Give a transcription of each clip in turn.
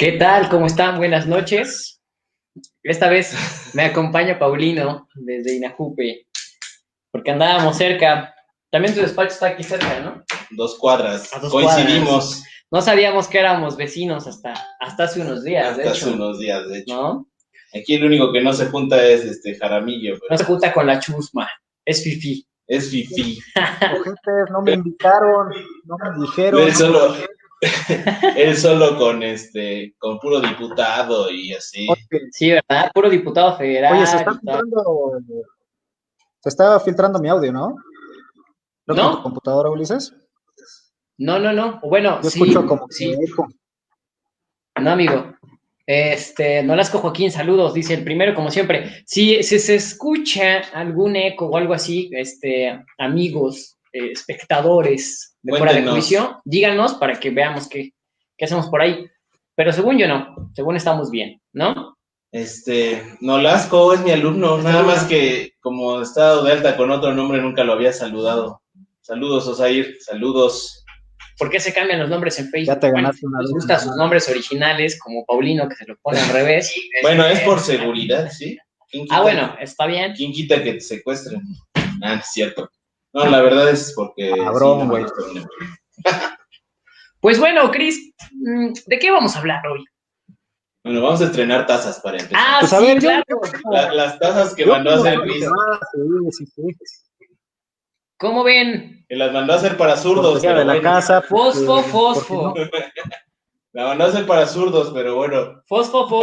¿Qué tal? ¿Cómo están? Buenas noches. Esta vez me acompaña Paulino desde Inajupe, porque andábamos cerca. También tu despacho está aquí cerca, ¿no? 2 cuadras. A 2 cuadras. Coincidimos. No sabíamos que éramos vecinos hasta hace unos días, de Hasta hecho. hace unos días, de hecho. ¿No? Aquí el único que no se junta es Jaramillo. No se junta con la chusma, es fifí. Es fifí. Ojetes, no me invitaron, no me dijeron. Él solo con puro diputado y así. Oye, Sí, ¿verdad? Puro diputado federal. oye, se está filtrando mi audio, ¿no? Creo que en tu ¿No? computadora, Ulises. No. Bueno, Yo sí, escucho como que sí. eco. No, amigo. Nolasco Joaquín, saludos, dice el primero, como siempre. Si se escucha algún eco o algo así, amigos, espectadores de Fuera de Juicio, díganos para que veamos qué hacemos por ahí. Pero según yo no, según estamos bien, ¿no? Nolasco es mi alumno, nada más que como estado de alta con otro nombre nunca lo había saludado. Saludos, Osair, saludos. ¿Por qué se cambian los nombres en Facebook? Ya te ganaste una les gustan sus nombres originales, como Paulino, que se lo pone al revés. Bueno, es por seguridad, ¿sí? Bueno, está bien. ¿Quién quita que te secuestren? Es cierto. No, la verdad es porque... Cabrón, güey. Sí, pues bueno, Cris, ¿de qué vamos a hablar hoy? Bueno, vamos a estrenar tazas para empezar. Pues a ver, claro. Las tazas que mandó a hacer Cris. Sí. ¿Cómo ven? Que las mandó a hacer para zurdos, pero de la casa. Fosfo. No? La mandó a hacer para zurdos, pero bueno. Fosfo.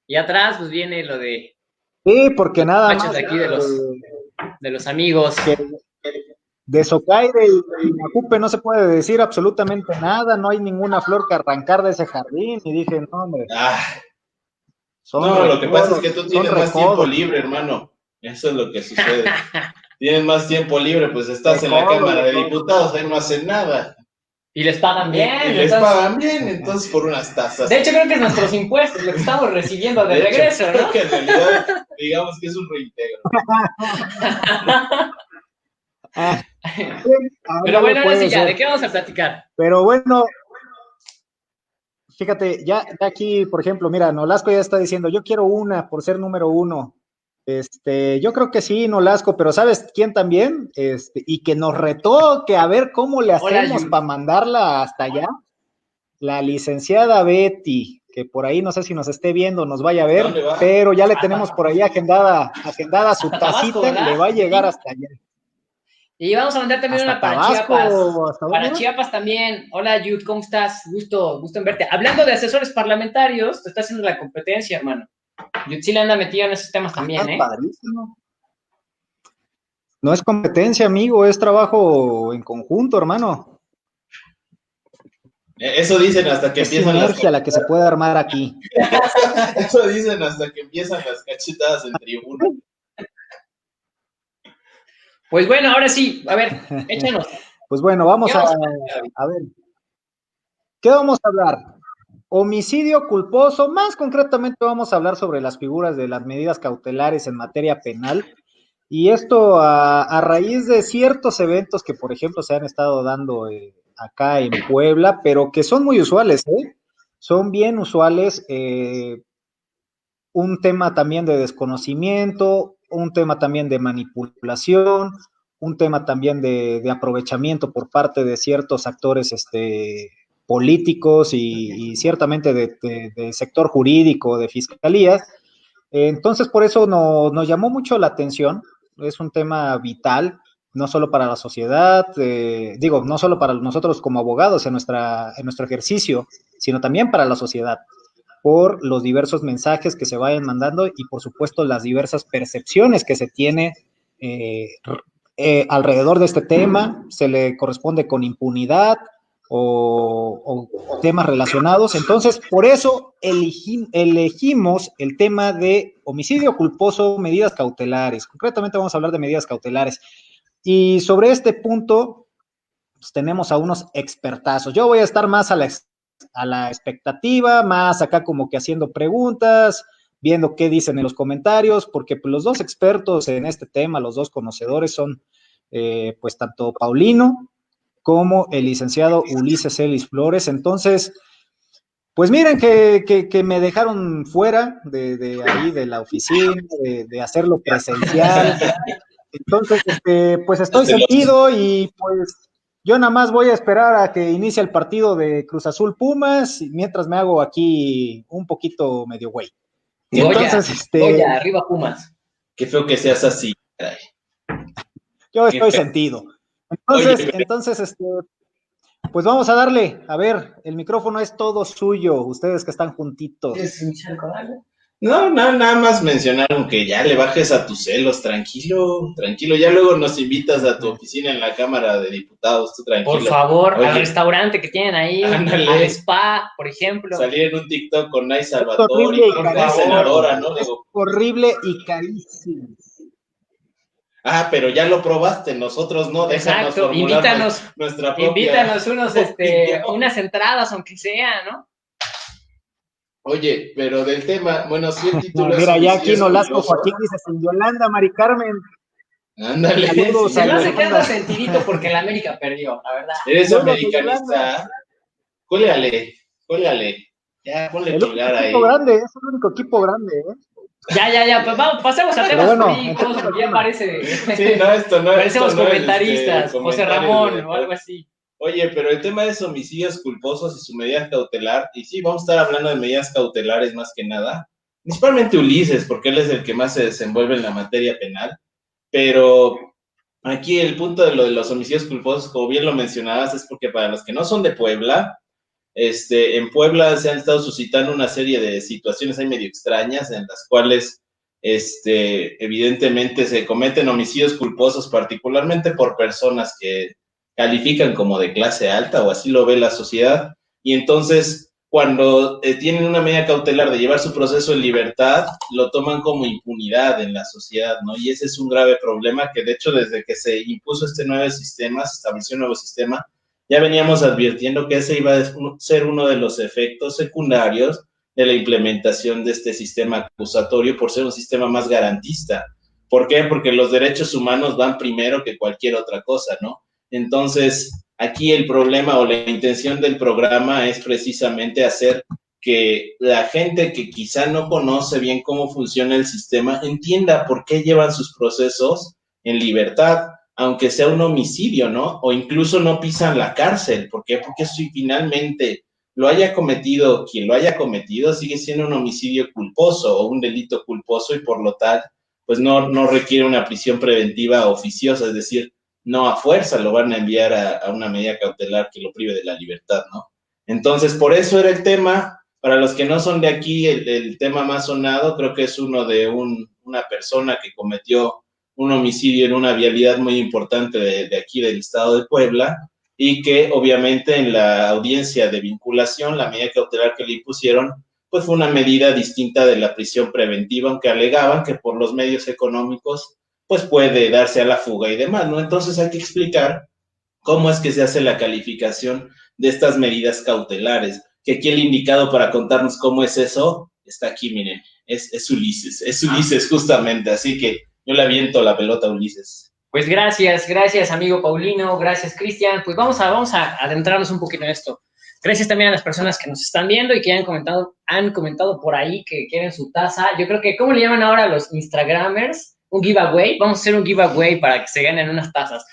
Y atrás, pues viene lo de... Sí, porque nada más. De aquí de los amigos. De Socaire y Inajupe no se puede decir absolutamente nada, no hay ninguna flor que arrancar de ese jardín. Y dije, no, hombre. Lo que pasa es que tú tienes más tiempo libre, hermano. Eso es lo que sucede. Tienes más tiempo libre, pues estás en la Cámara de Diputados, ahí no hacen nada. Y les pagan bien. Y les pagan bien, entonces por unas tazas. De hecho, creo que es nuestros impuestos lo que estamos recibiendo de regreso, ¿no? Creo que en realidad, digamos que es un reintegro. Pero bueno, ahora sí ya, ¿de qué vamos a platicar? Pero bueno, fíjate, ya aquí, por ejemplo, mira, Nolasco ya está diciendo, yo quiero una por ser número uno. Yo creo que sí, Nolasco, pero ¿sabes quién también? Y que nos retó que a ver cómo le hacemos para mandarla hasta allá. La licenciada Betty, que por ahí no sé si nos esté viendo, nos vaya a ver, pero ya le tenemos por ahí agendada su tacita, le va a llegar hasta allá. Y vamos a mandar también hasta una para Tabasco, Chiapas. Para Chiapas también. Hola, Jude, ¿cómo estás? Gusto en verte. Hablando de asesores parlamentarios, te está haciendo la competencia, hermano. Jude sí le anda metido en esos temas también, ¿eh? Padrísimo. No es competencia, amigo, es trabajo en conjunto, hermano. Eso dicen hasta que empiezan las sinergia la que se puede armar aquí. Eso dicen hasta que empiezan las cachetadas en tribuna. Pues bueno, ahora sí, a ver, échanos. Pues bueno, vamos a ver. ¿Qué vamos a hablar? Homicidio culposo, más concretamente vamos a hablar sobre las figuras de las medidas cautelares en materia penal, y esto a raíz de ciertos eventos que, por ejemplo, se han estado dando acá en Puebla, pero que son muy usuales, son bien usuales, un tema también de desconocimiento, un tema también de manipulación, un tema también de aprovechamiento por parte de ciertos actores políticos y ciertamente de sector jurídico, de fiscalía. Entonces, por eso nos llamó mucho la atención. Es un tema vital, no solo para la sociedad, no solo para nosotros como abogados en nuestro ejercicio, sino también para la sociedad, por los diversos mensajes que se vayan mandando y, por supuesto, las diversas percepciones que se tiene alrededor de este tema. Se le corresponde con impunidad o temas relacionados. Entonces, por eso elegimos el tema de homicidio culposo, medidas cautelares. Concretamente vamos a hablar de medidas cautelares. Y sobre este punto, pues, tenemos a unos expertazos. Yo voy a estar más a la expectativa, más acá como que haciendo preguntas, viendo qué dicen en los comentarios, porque pues, los dos expertos en este tema, los dos conocedores son pues tanto Paulino como el licenciado Ulises Celis Flores. Entonces, Pues miren que me dejaron fuera de ahí, de la oficina, de hacerlo presencial. Entonces, pues estoy sentido y pues yo nada más voy a esperar a que inicie el partido de Cruz Azul Pumas, mientras me hago aquí un poquito medio güey. Entonces, Goya, arriba Pumas. Qué feo que seas así, caray. Yo estoy sentido. Entonces, pues vamos a darle. A ver, el micrófono es todo suyo, ustedes que están juntitos. No, nada más mencionaron que ya le bajes a tus celos, tranquilo, ya luego nos invitas a tu oficina en la Cámara de Diputados, tú tranquilo. Por favor, al restaurante que tienen ahí, ándale, al spa, por ejemplo. Salir en un TikTok con Nay Salvatore, y senadora, ¿no? Horrible y carísimo. Ah, pero ya lo probaste, nosotros no, déjanos formular invítanos, nuestra propia invítanos unas entradas, aunque sea, ¿no? Oye, pero del tema, bueno, sí el título no, mira, ya aquí Nolasco Joaquín dice, sin Yolanda, Mari Carmen. Ándale. Saludos, se me hace que anda sentidito porque la América perdió, la verdad. Eres americanista. Cuélgale. Ya, ponle pulgar ahí. Grande, es el único equipo grande, Ya, pues vamos, pasemos a temas políticos, porque ya parece. Sí, esto no parecemos comentaristas, José Ramón o algo así. Oye, pero el tema es homicidios culposos y su medida cautelar, y sí, vamos a estar hablando de medidas cautelares más que nada, principalmente Ulises, porque él es el que más se desenvuelve en la materia penal, pero aquí el punto de lo de los homicidios culposos, como bien lo mencionabas, es porque para los que no son de Puebla, en Puebla se han estado suscitando una serie de situaciones ahí medio extrañas en las cuales evidentemente se cometen homicidios culposos particularmente por personas que califican como de clase alta o así lo ve la sociedad, y entonces cuando tienen una medida cautelar de llevar su proceso en libertad, lo toman como impunidad en la sociedad, ¿no? Y ese es un grave problema que de hecho desde que se impuso este nuevo sistema, se estableció un nuevo sistema, ya veníamos advirtiendo que ese iba a ser uno de los efectos secundarios de la implementación de este sistema acusatorio por ser un sistema más garantista. ¿Por qué? Porque los derechos humanos van primero que cualquier otra cosa, ¿no? Entonces, aquí el problema o la intención del programa es precisamente hacer que la gente que quizá no conoce bien cómo funciona el sistema entienda por qué llevan sus procesos en libertad, aunque sea un homicidio, ¿no? O incluso no pisan la cárcel. ¿Por qué? Porque si finalmente lo haya cometido, quien lo haya cometido, sigue siendo un homicidio culposo o un delito culposo y por lo tal, pues no requiere una prisión preventiva oficiosa, es decir, no a fuerza lo van a enviar a una medida cautelar que lo prive de la libertad, ¿no? Entonces, por eso era el tema. Para los que no son de aquí, el tema más sonado creo que es uno de una persona que cometió un homicidio en una vialidad muy importante de aquí del estado de Puebla y que obviamente en la audiencia de vinculación, la medida cautelar que le impusieron, pues fue una medida distinta de la prisión preventiva, aunque alegaban que por los medios económicos pues puede darse a la fuga y demás, ¿no? Entonces hay que explicar cómo es que se hace la calificación de estas medidas cautelares, que aquí el indicado para contarnos cómo es eso está aquí, miren, es Ulises justamente, así que yo le aviento la pelota a Ulises. Pues gracias amigo Paulino, gracias Cristian, pues vamos a adentrarnos un poquito en esto. Gracias también a las personas que nos están viendo y que han comentado por ahí que quieren su taza. Yo creo que, ¿cómo le llaman ahora a los Instagramers? Un giveaway, vamos a hacer un giveaway para que se ganen unas tazas.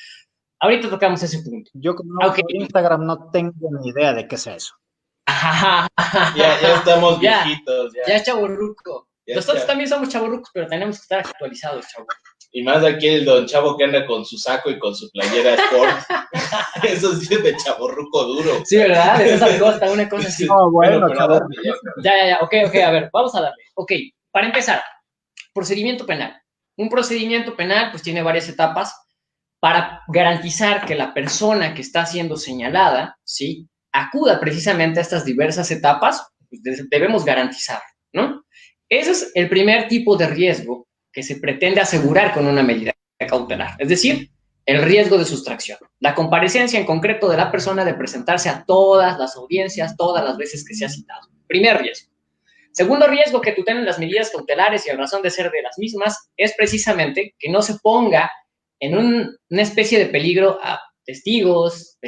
Ahorita tocamos ese punto. Yo como Instagram no tengo ni idea de qué es eso. Ya estamos viejitos. Ya es chavorruco. Nosotros también somos chavorrucos, pero tenemos que estar actualizados, chavo. Y más aquí el don Chavo que anda con su saco y con su playera sport. Eso sí es de chavorruco duro. Sí, ¿verdad? Eso es una cosa así. No, bueno, chavo. Ya. Ok, a ver, vamos a darle. Ok, para empezar, procedimiento penal. Un procedimiento penal, pues, tiene varias etapas para garantizar que la persona que está siendo señalada, ¿sí?, acuda precisamente a estas diversas etapas, pues debemos garantizar, ¿no? Ese es el primer tipo de riesgo que se pretende asegurar con una medida cautelar, es decir, el riesgo de sustracción, la comparecencia en concreto de la persona de presentarse a todas las audiencias, todas las veces que se ha citado. Primer riesgo. Segundo riesgo que tutelen las medidas cautelares y en razón de ser de las mismas es precisamente que no se ponga en una especie de peligro a testigos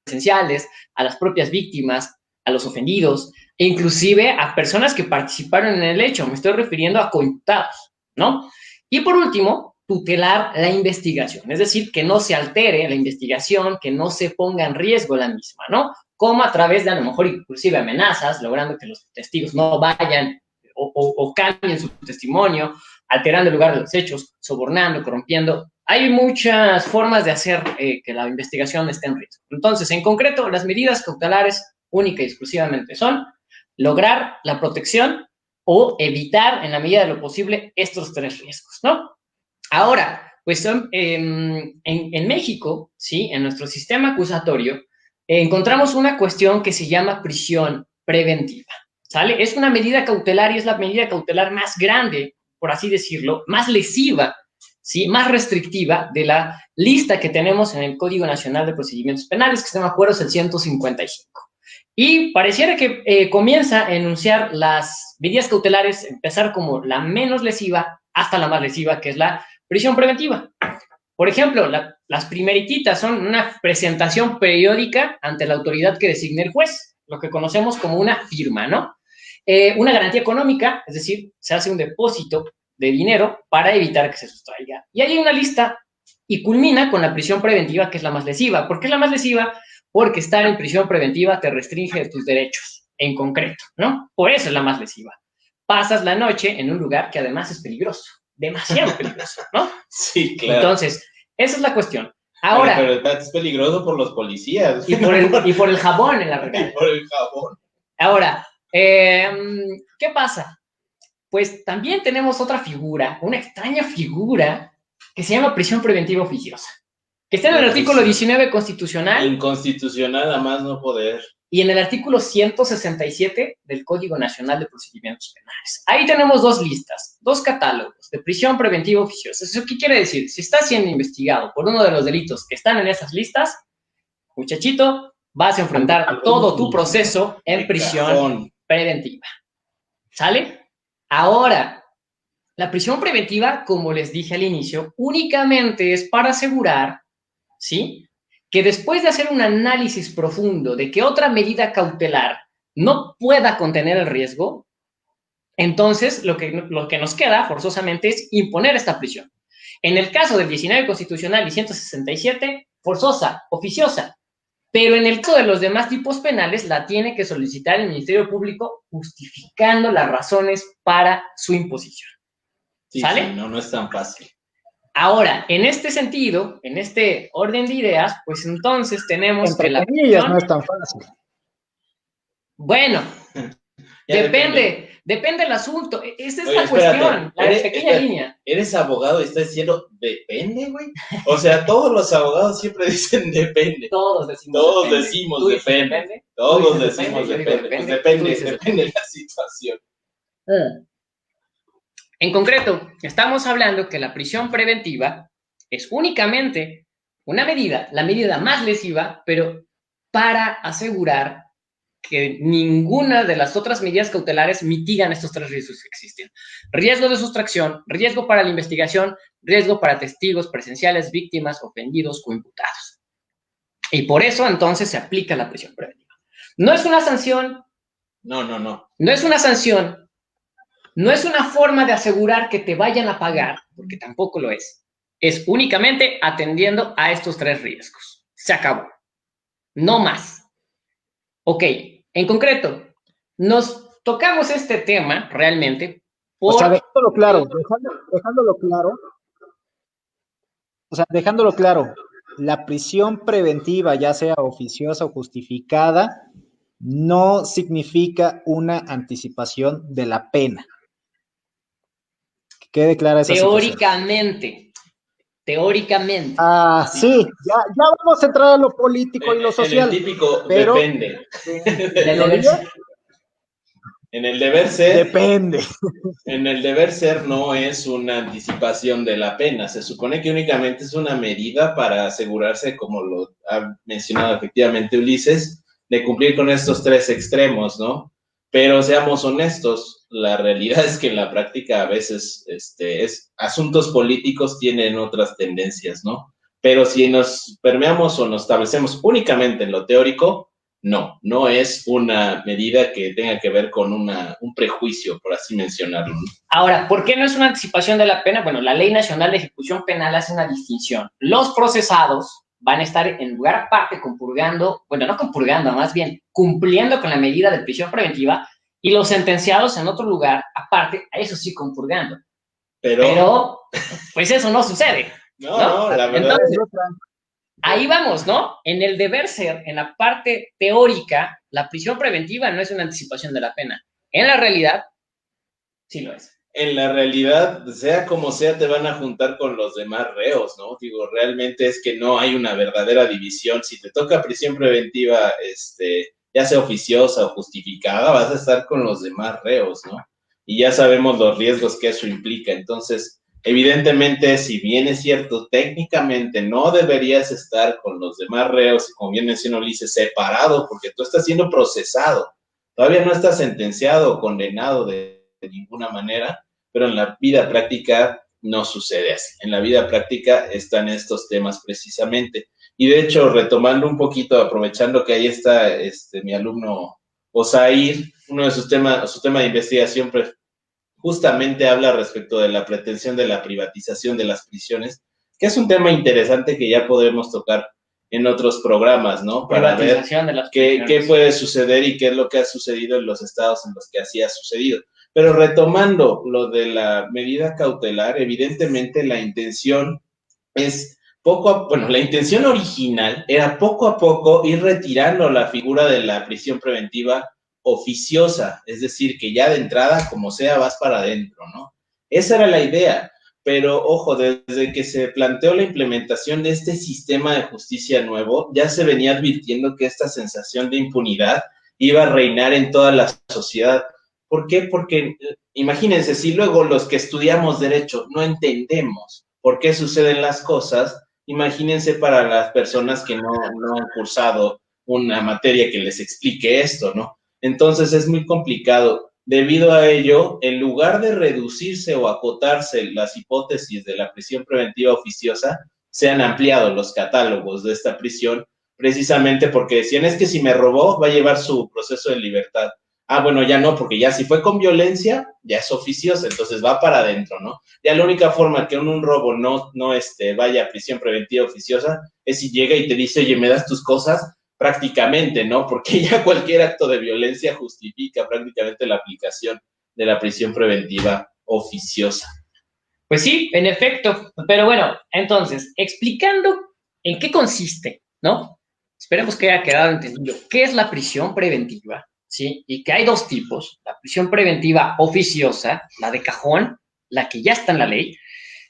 presenciales, a las propias víctimas, a los ofendidos, e inclusive a personas que participaron en el hecho. Me estoy refiriendo a coimputados, ¿no? Y por último, tutelar la investigación, es decir, que no se altere la investigación, que no se ponga en riesgo la misma, ¿no? Como a través de, a lo mejor, inclusive amenazas, logrando que los testigos no vayan o cambien su testimonio, alterando el lugar de los hechos, sobornando, corrompiendo. Hay muchas formas de hacer que la investigación esté en riesgo. Entonces, en concreto, las medidas cautelares única y exclusivamente son lograr la protección o evitar, en la medida de lo posible, estos tres riesgos, ¿no? Ahora, pues en México, ¿sí? En nuestro sistema acusatorio, encontramos una cuestión que se llama prisión preventiva, ¿sale? Es una medida cautelar y es la medida cautelar más grande, por así decirlo, más lesiva, ¿sí? Más restrictiva de la lista que tenemos en el Código Nacional de Procedimientos Penales, que si no me acuerdo es el 155. Y pareciera que comienza a enunciar las medidas cautelares, empezar como la menos lesiva hasta la más lesiva, que es la prisión preventiva. Por ejemplo, las primeritas son una presentación periódica ante la autoridad que designe el juez, lo que conocemos como una firma, ¿no? Una garantía económica, es decir, se hace un depósito de dinero para evitar que se sustraiga. Y hay una lista y culmina con la prisión preventiva, que es la más lesiva. ¿Por qué es la más lesiva? Porque estar en prisión preventiva te restringe tus derechos, en concreto, ¿no? Por eso es la más lesiva. Pasas la noche en un lugar que además es peligroso, demasiado peligroso, ¿no? Sí, claro. Entonces, esa es la cuestión. Ahora... Pero es peligroso por los policías. Y por el jabón en la regadera. Y por el jabón. Ahora, ¿qué pasa? Pues también tenemos otra figura, una extraña figura, que se llama prisión preventiva oficiosa, que está en el artículo 19 constitucional. Inconstitucional a más no poder. Y en el artículo 167 del Código Nacional de Procedimientos Penales. Ahí tenemos dos listas, dos catálogos de prisión preventiva oficiosa. ¿Eso qué quiere decir? Si estás siendo investigado por uno de los delitos que están en esas listas, muchachito, vas a enfrentar todo tu proceso en prisión preventiva. ¿Sale? Ahora, la prisión preventiva, como les dije al inicio, únicamente es para asegurar, ¿sí?, que después de hacer un análisis profundo de que otra medida cautelar no pueda contener el riesgo, entonces lo que nos queda forzosamente es imponer esta prisión. En el caso del 19 constitucional y 167, forzosa, oficiosa. Pero en el caso de los demás tipos penales, la tiene que solicitar el Ministerio Público justificando las razones para su imposición. ¿Sale? Sí, no es tan fácil. Ahora, en este sentido, en este orden de ideas, pues entonces tenemos entre que la comillas no es tan fácil. Bueno, depende del asunto. Esa es la cuestión, la pequeña línea. Eres abogado y estás diciendo, depende, güey. O sea, todos los abogados siempre dicen depende. Todos decimos depende. Todos decimos depende. Pues depende de la situación. En concreto, estamos hablando que la prisión preventiva es únicamente una medida, la medida más lesiva, pero para asegurar que ninguna de las otras medidas cautelares mitigan estos tres riesgos que existen. Riesgo de sustracción, riesgo para la investigación, riesgo para testigos presenciales, víctimas, ofendidos, coimputados. Y por eso, entonces, se aplica la prisión preventiva. No es una sanción. No. No es una sanción. No es una forma de asegurar que te vayan a pagar, porque tampoco lo es. Es únicamente atendiendo a estos tres riesgos. Se acabó. No más. Ok, en concreto, nos tocamos este tema realmente por... O sea, dejándolo claro, la prisión preventiva, ya sea oficiosa o justificada, no significa una anticipación de la pena. Que quede clara esa teóricamente. Ah, sí, ya vamos a entrar a lo político y lo social. En el típico pero depende. En el deber ser. Depende. En el deber ser no es una anticipación de la pena. Se supone que únicamente es una medida para asegurarse, como lo ha mencionado efectivamente Ulises, de cumplir con estos tres extremos, ¿no? Pero seamos honestos, la realidad es que en la práctica a veces asuntos políticos tienen otras tendencias, ¿no? Pero si nos permeamos o nos establecemos únicamente en lo teórico, no es una medida que tenga que ver con un prejuicio, por así mencionarlo, ¿no? Ahora, ¿por qué no es una anticipación de la pena? Bueno, la Ley Nacional de Ejecución Penal hace una distinción. Los procesados van a estar en lugar aparte compurgando, bueno, no compurgando, más bien cumpliendo con la medida de prisión preventiva, y los sentenciados en otro lugar aparte, a eso sí compurgando. Pero pues eso no sucede. No, la verdad. Entonces, ahí vamos, ¿no? En el deber ser, en la parte teórica, la prisión preventiva no es una anticipación de la pena. En la realidad, sí lo es. En la realidad, sea como sea, te van a juntar con los demás reos, ¿no? Digo, realmente es que no hay una verdadera división. Si te toca prisión preventiva, ya sea oficiosa o justificada, vas a estar con los demás reos, ¿no? Y ya sabemos los riesgos que eso implica. Entonces, evidentemente, si bien es cierto, técnicamente no deberías estar con los demás reos, y como bien mencionó Ulises, separado, porque tú estás siendo procesado. Todavía no estás sentenciado o condenado de ninguna manera, pero en la vida práctica no sucede así. En la vida práctica están estos temas precisamente. Y de hecho, retomando un poquito, aprovechando que ahí está mi alumno Osair, uno de su tema de investigación justamente habla respecto de la pretensión de la privatización de las prisiones, que es un tema interesante que ya podremos tocar en otros programas, ¿no? Para ver qué puede suceder y qué es lo que ha sucedido en los estados en los que así ha sucedido. Pero retomando lo de la medida cautelar, evidentemente la intención es la intención original era poco a poco ir retirando la figura de la prisión preventiva oficiosa, es decir, que ya de entrada, como sea, vas para adentro, ¿no? Esa era la idea, pero ojo, desde que se planteó la implementación de este sistema de justicia nuevo, ya se venía advirtiendo que esta sensación de impunidad iba a reinar en toda la sociedad. ¿Por qué? Porque imagínense, si luego los que estudiamos derecho no entendemos por qué suceden las cosas, imagínense para las personas que no han cursado una materia que les explique esto, ¿no? Entonces es muy complicado. Debido a ello, en lugar de reducirse o acotarse las hipótesis de la prisión preventiva oficiosa, se han ampliado los catálogos de esta prisión, precisamente porque decían, es que si me robó, va a llevar su proceso de libertad. Ah, bueno, ya no, porque ya si fue con violencia, ya es oficiosa, entonces va para adentro, ¿no? Ya la única forma que un robo no vaya a prisión preventiva oficiosa es si llega y te dice, oye, ¿me das tus cosas? Prácticamente, ¿no? Porque ya cualquier acto de violencia justifica prácticamente la aplicación de la prisión preventiva oficiosa. Pues sí, en efecto. Pero bueno, entonces, explicando en qué consiste, ¿no? Esperemos que haya quedado entendido qué es la prisión preventiva, ¿sí? Y que hay dos tipos, la prisión preventiva oficiosa, la de cajón, la que ya está en la ley,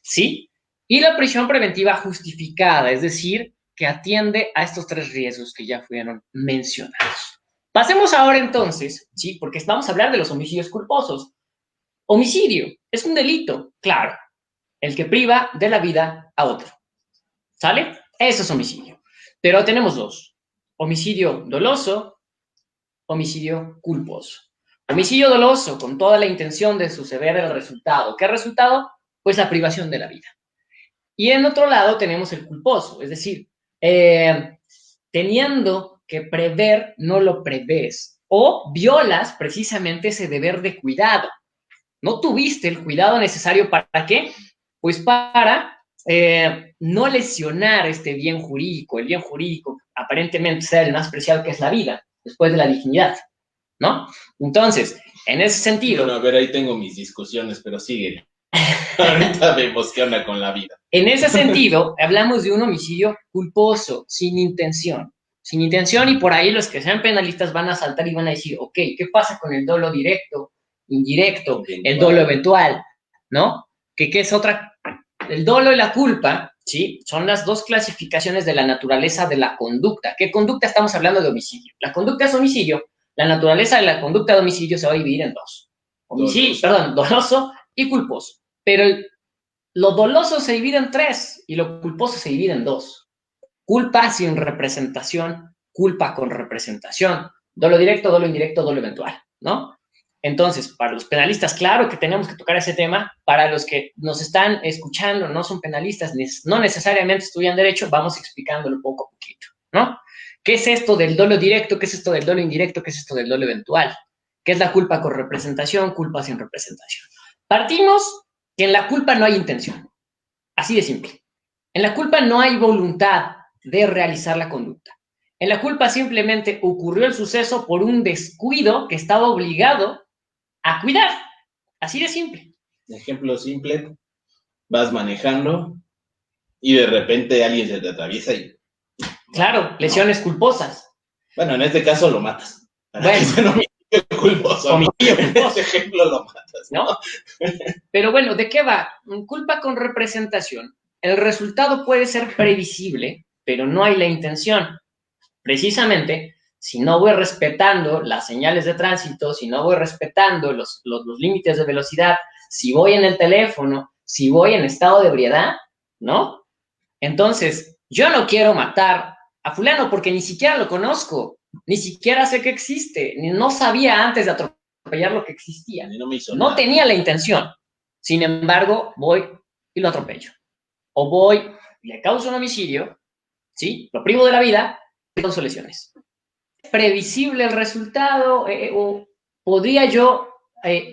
¿sí? Y la prisión preventiva justificada, es decir, que atiende a estos tres riesgos que ya fueron mencionados. Pasemos ahora entonces, ¿sí? Porque vamos a hablar de los homicidios culposos. Homicidio es un delito, claro, el que priva de la vida a otro, ¿sale? Eso es homicidio. Pero tenemos dos, homicidio doloso, homicidio culposo. Homicidio doloso con toda la intención de suceder el resultado. ¿Qué resultado? Pues la privación de la vida. Y en otro lado tenemos el culposo, es decir, teniendo que prever, no lo prevés o violas precisamente ese deber de cuidado. No tuviste el cuidado necesario ¿para qué? Pues para no lesionar este bien jurídico, el bien jurídico aparentemente sea el más preciado que es la vida, después de la dignidad, ¿no? Entonces, en ese sentido... Bueno, a ver, ahí tengo mis discusiones, pero sigue. Ahorita vemos qué onda con la vida. En ese sentido, hablamos de un homicidio culposo, sin intención. Sin intención, y por ahí los que sean penalistas van a saltar y van a decir, ok, ¿qué pasa con el dolo directo, indirecto, el dolo eventual, ¿no? ¿Qué es otra? El dolo y la culpa, ¿sí? Son las dos clasificaciones de la naturaleza de la conducta. ¿Qué conducta estamos hablando de homicidio? La conducta es homicidio, la naturaleza de la conducta de homicidio se va a dividir en dos. Doloso y culposo. Pero lo doloso se divide en tres y lo culposo se divide en dos. Culpa sin representación, culpa con representación. Dolo directo, dolo indirecto, dolo eventual, ¿no? Entonces, para los penalistas, claro que tenemos que tocar ese tema. Para los que nos están escuchando, no son penalistas, no necesariamente estudian derecho, vamos explicándolo poco a poquito, ¿no? ¿Qué es esto del dolo directo? ¿Qué es esto del dolo indirecto? ¿Qué es esto del dolo eventual? ¿Qué es la culpa con representación? Culpa sin representación. Partimos que en la culpa no hay intención. Así de simple. En la culpa no hay voluntad de realizar la conducta. En la culpa simplemente ocurrió el suceso por un descuido que estaba obligado a cuidar. Así de simple. Ejemplo simple, vas manejando y de repente alguien se te atraviesa y... Claro, lesiones culposas. Bueno, en este caso lo matas. Bueno, homicidio culposo. Homicidio culposo. En este ejemplo lo matas, ¿no? Pero bueno, ¿de qué va? Culpa con representación. El resultado puede ser previsible, pero no hay la intención. Precisamente, si no voy respetando las señales de tránsito, si no voy respetando los límites de velocidad, si voy en el teléfono, si voy en estado de ebriedad, ¿no? Entonces, yo no quiero matar a fulano porque ni siquiera lo conozco, ni siquiera sé que existe, ni no sabía antes de atropellar lo que existía. No tenía la intención. Sin embargo, voy y lo atropello. O voy y le causo un homicidio, ¿sí? Lo privo de la vida y causo lesiones. ¿Es previsible el resultado? ¿O podría yo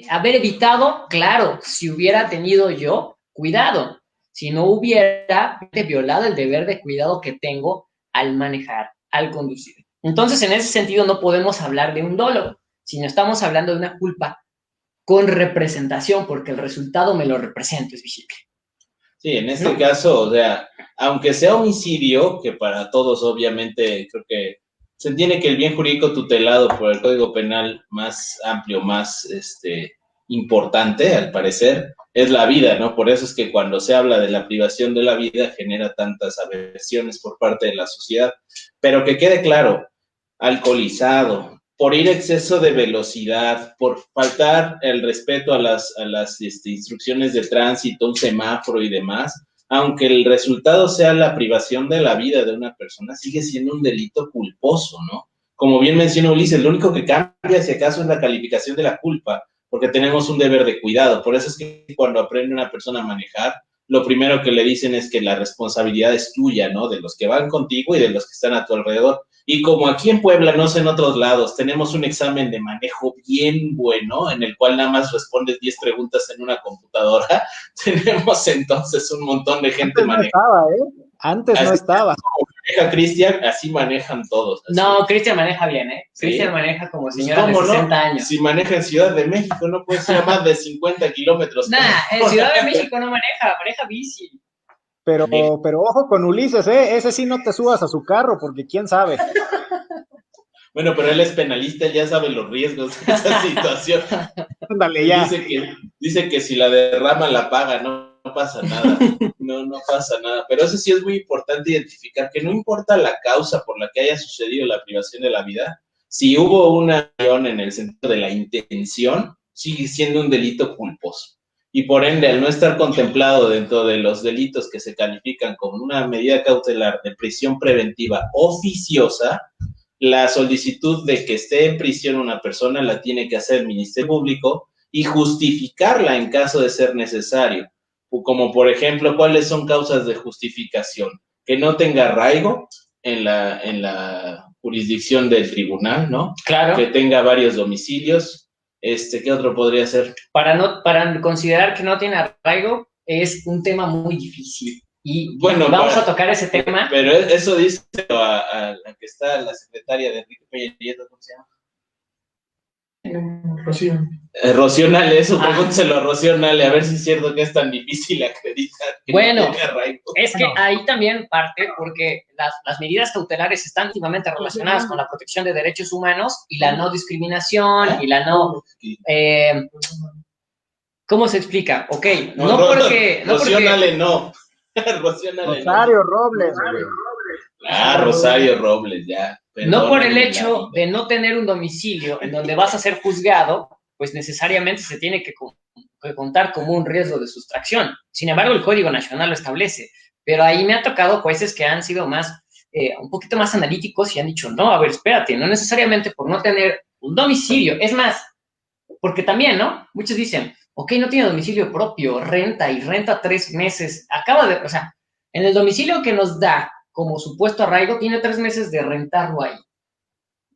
haber evitado? Claro, si hubiera tenido yo cuidado. Si no hubiera violado el deber de cuidado que tengo al manejar, al conducir. Entonces, en ese sentido, no podemos hablar de un dolo, sino estamos hablando de una culpa con representación, porque el resultado me lo represento, es visible. Sí, en este caso, o sea, aunque sea homicidio, que para todos obviamente creo que se entiende que el bien jurídico tutelado por el Código Penal más amplio, más importante, al parecer, es la vida, ¿no? Por eso es que cuando se habla de la privación de la vida genera tantas aversiones por parte de la sociedad. Pero que quede claro, alcoholizado, por ir a exceso de velocidad, por faltar el respeto a las instrucciones de tránsito, un semáforo y demás, aunque el resultado sea la privación de la vida de una persona, sigue siendo un delito culposo, ¿no? Como bien mencionó Ulises, lo único que cambia, si acaso, es la calificación de la culpa, porque tenemos un deber de cuidado. Por eso es que cuando aprende una persona a manejar, lo primero que le dicen es que la responsabilidad es tuya, ¿no? De los que van contigo y de los que están a tu alrededor. Y como aquí en Puebla, no sé en otros lados, tenemos un examen de manejo bien bueno, en el cual nada más respondes 10 preguntas en una computadora, tenemos entonces un montón de gente manejando. Antes no estaba. Como maneja Cristian, así manejan todos. Así. No, Cristian maneja bien, ¿eh? ¿Sí? Cristian maneja como señora de 60 años. Si maneja en Ciudad de México, no puede ser a más de 50 kilómetros. Nah, en Ciudad de México no maneja bici. Pero ojo con Ulises, ese sí no te subas a su carro, porque quién sabe. Bueno, pero él es penalista, él ya sabe los riesgos de esa situación. Ándale, ya. Dice que si la derrama la paga, no pasa nada. No pasa nada. Pero eso sí es muy importante identificar, que no importa la causa por la que haya sucedido la privación de la vida, si hubo una acción en el sentido de la intención, sigue siendo un delito culposo. Y por ende, al no estar contemplado dentro de los delitos que se califican como una medida cautelar de prisión preventiva oficiosa, la solicitud de que esté en prisión una persona la tiene que hacer el Ministerio Público y justificarla en caso de ser necesario. Como por ejemplo, ¿cuáles son causas de justificación? Que no tenga arraigo en la jurisdicción del tribunal, ¿no? Claro. Que tenga varios domicilios. ¿Qué otro podría ser? Para considerar que no tiene arraigo es un tema muy difícil. Y bueno, vamos a tocar ese tema. Pero eso dice a la que está la secretaria de Enrique Peña Nieto, ¿cómo se llama? Rocío. Rocío Nale, eso pregúnteselo a Rocío Nale, a ver si es cierto que es tan difícil acreditar que bueno, no tiene arraigo. Es que ahí también parte porque las medidas cautelares están íntimamente relacionadas con la protección de derechos humanos y la no discriminación y la no... ¿Cómo se explica? Ok, Rocío Nale no. Rocío Nale Rosario Robles. Rosario Robles, ya. No por el hecho de no tener un domicilio en donde vas a ser juzgado, pues necesariamente se tiene que contar como un riesgo de sustracción. Sin embargo, el Código Nacional lo establece. Pero ahí me ha tocado jueces que han sido un poquito más analíticos y han dicho, no, a ver, espérate, no necesariamente por no tener un domicilio. Es más, porque también, ¿no? Muchos dicen, ok, no tiene domicilio propio, renta 3 meses, en el domicilio que nos da como supuesto arraigo, tiene 3 meses de rentarlo ahí.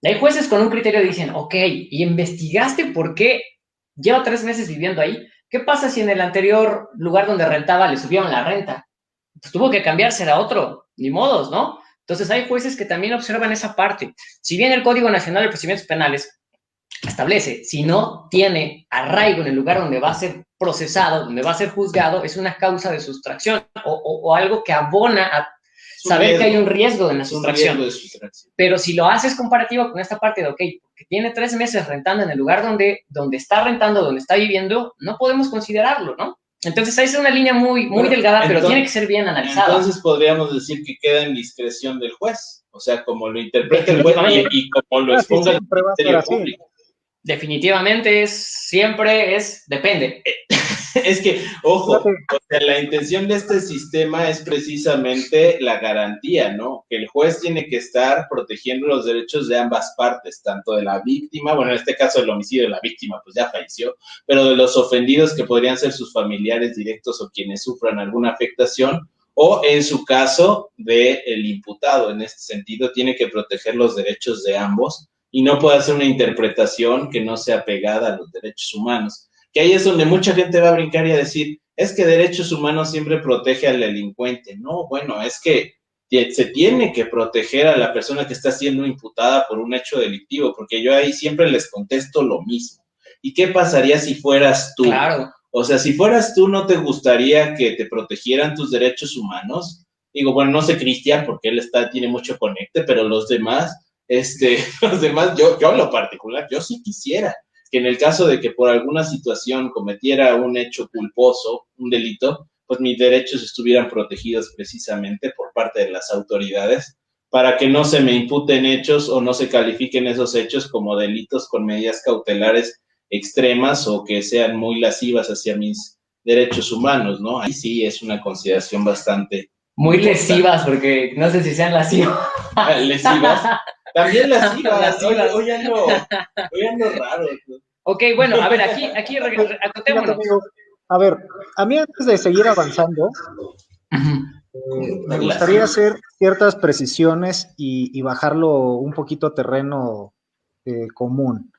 Hay jueces con un criterio dicen, ok, ¿y investigaste por qué lleva 3 meses viviendo ahí? ¿Qué pasa si en el anterior lugar donde rentaba le subieron la renta? Pues tuvo que cambiarse a otro, ni modos, ¿no? Entonces hay jueces que también observan esa parte. Si bien el Código Nacional de Procedimientos Penales establece, si no tiene arraigo en el lugar donde va a ser procesado, donde va a ser juzgado, es una causa de sustracción o algo que abona a saber que hay un riesgo en la sustracción. Pero si lo haces comparativo con esta parte de, ok, que tiene 3 meses rentando en el lugar donde está rentando, donde está viviendo, no podemos considerarlo, ¿no? Entonces, ahí es una línea muy delgada, pero tiene que ser bien analizada. Entonces, podríamos decir que queda en discreción del juez, o sea, como lo interprete el juez y como lo exponga el Ministerio Público. Definitivamente siempre depende. Es que, ojo, o sea, la intención de este sistema es precisamente la garantía, ¿no? Que el juez tiene que estar protegiendo los derechos de ambas partes, tanto de la víctima, bueno, en este caso el homicidio de la víctima, pues ya falleció, pero de los ofendidos que podrían ser sus familiares directos o quienes sufran alguna afectación, o en su caso del imputado. En este sentido, tiene que proteger los derechos de ambos y no puede hacer una interpretación que no sea pegada a los derechos humanos. Que ahí es donde mucha gente va a brincar y a decir, es que derechos humanos siempre protege al delincuente. No, bueno, es que se tiene que proteger a la persona que está siendo imputada por un hecho delictivo, porque yo ahí siempre les contesto lo mismo. ¿Y qué pasaría si fueras tú? Claro. O sea, si fueras tú, ¿no te gustaría que te protegieran tus derechos humanos? Digo, bueno, no sé Cristian, porque él tiene mucho conecte, pero los demás, yo en lo particular, yo sí quisiera que en el caso de que por alguna situación cometiera un hecho culposo, un delito, pues mis derechos estuvieran protegidos precisamente por parte de las autoridades, para que no se me imputen hechos o no se califiquen esos hechos como delitos con medidas cautelares extremas o que sean muy lascivas hacia mis derechos humanos, ¿no? Ahí sí es una consideración bastante... Muy lesivas, porque no sé si sean lascivas. ¿Lesivas? También lascivas. Hoy ando raro. Ok, bueno, a ver, aquí acotémonos. A ver, a mí antes de seguir avanzando, me gustaría hacer ciertas precisiones y bajarlo un poquito a terreno común.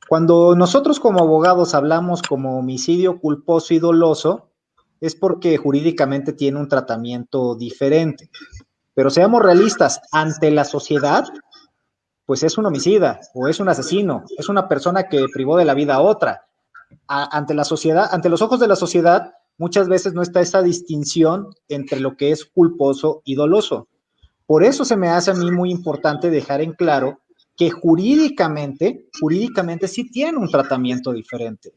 Cuando nosotros como abogados hablamos como homicidio culposo y doloso, es porque jurídicamente tiene un tratamiento diferente. Pero seamos realistas, ante la sociedad, pues es un homicida o es un asesino, es una persona que privó de la vida a otra. Ante la sociedad, ante los ojos de la sociedad, muchas veces no está esa distinción entre lo que es culposo y doloso. Por eso se me hace a mí muy importante dejar en claro que jurídicamente sí tiene un tratamiento diferente.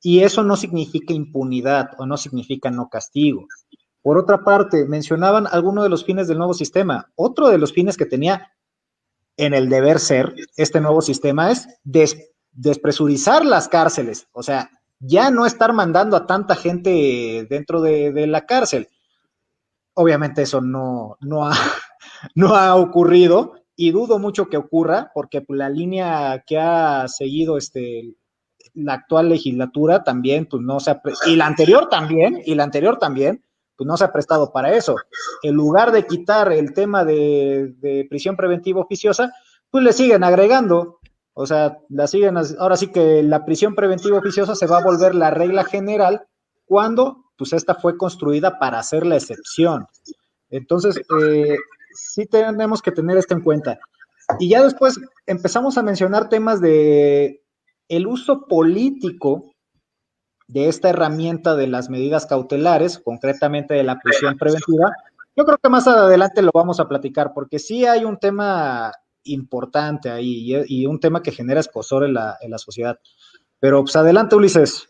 Y eso no significa impunidad o no significa no castigo. Por otra parte, mencionaban algunos de los fines del nuevo sistema. Otro de los fines que tenía en el deber ser este nuevo sistema es despresurizar las cárceles. O sea, ya no estar mandando a tanta gente dentro de la cárcel. Obviamente eso no ha ocurrido y dudo mucho que ocurra porque la línea que ha seguido la actual legislatura también, pues no se ha, y la anterior también, pues no se ha prestado para eso. En lugar de quitar el tema de prisión preventiva oficiosa, pues le siguen agregando. O sea, ahora sí que la prisión preventiva oficiosa se va a volver la regla general cuando, pues esta fue construida para hacer la excepción. Entonces, sí tenemos que tener esto en cuenta. Y ya después empezamos a mencionar temas de el uso político de esta herramienta de las medidas cautelares, concretamente de la prisión preventiva. Yo creo que más adelante lo vamos a platicar, porque sí hay un tema importante ahí y un tema que genera escozor en la sociedad. Pero pues adelante, Ulises.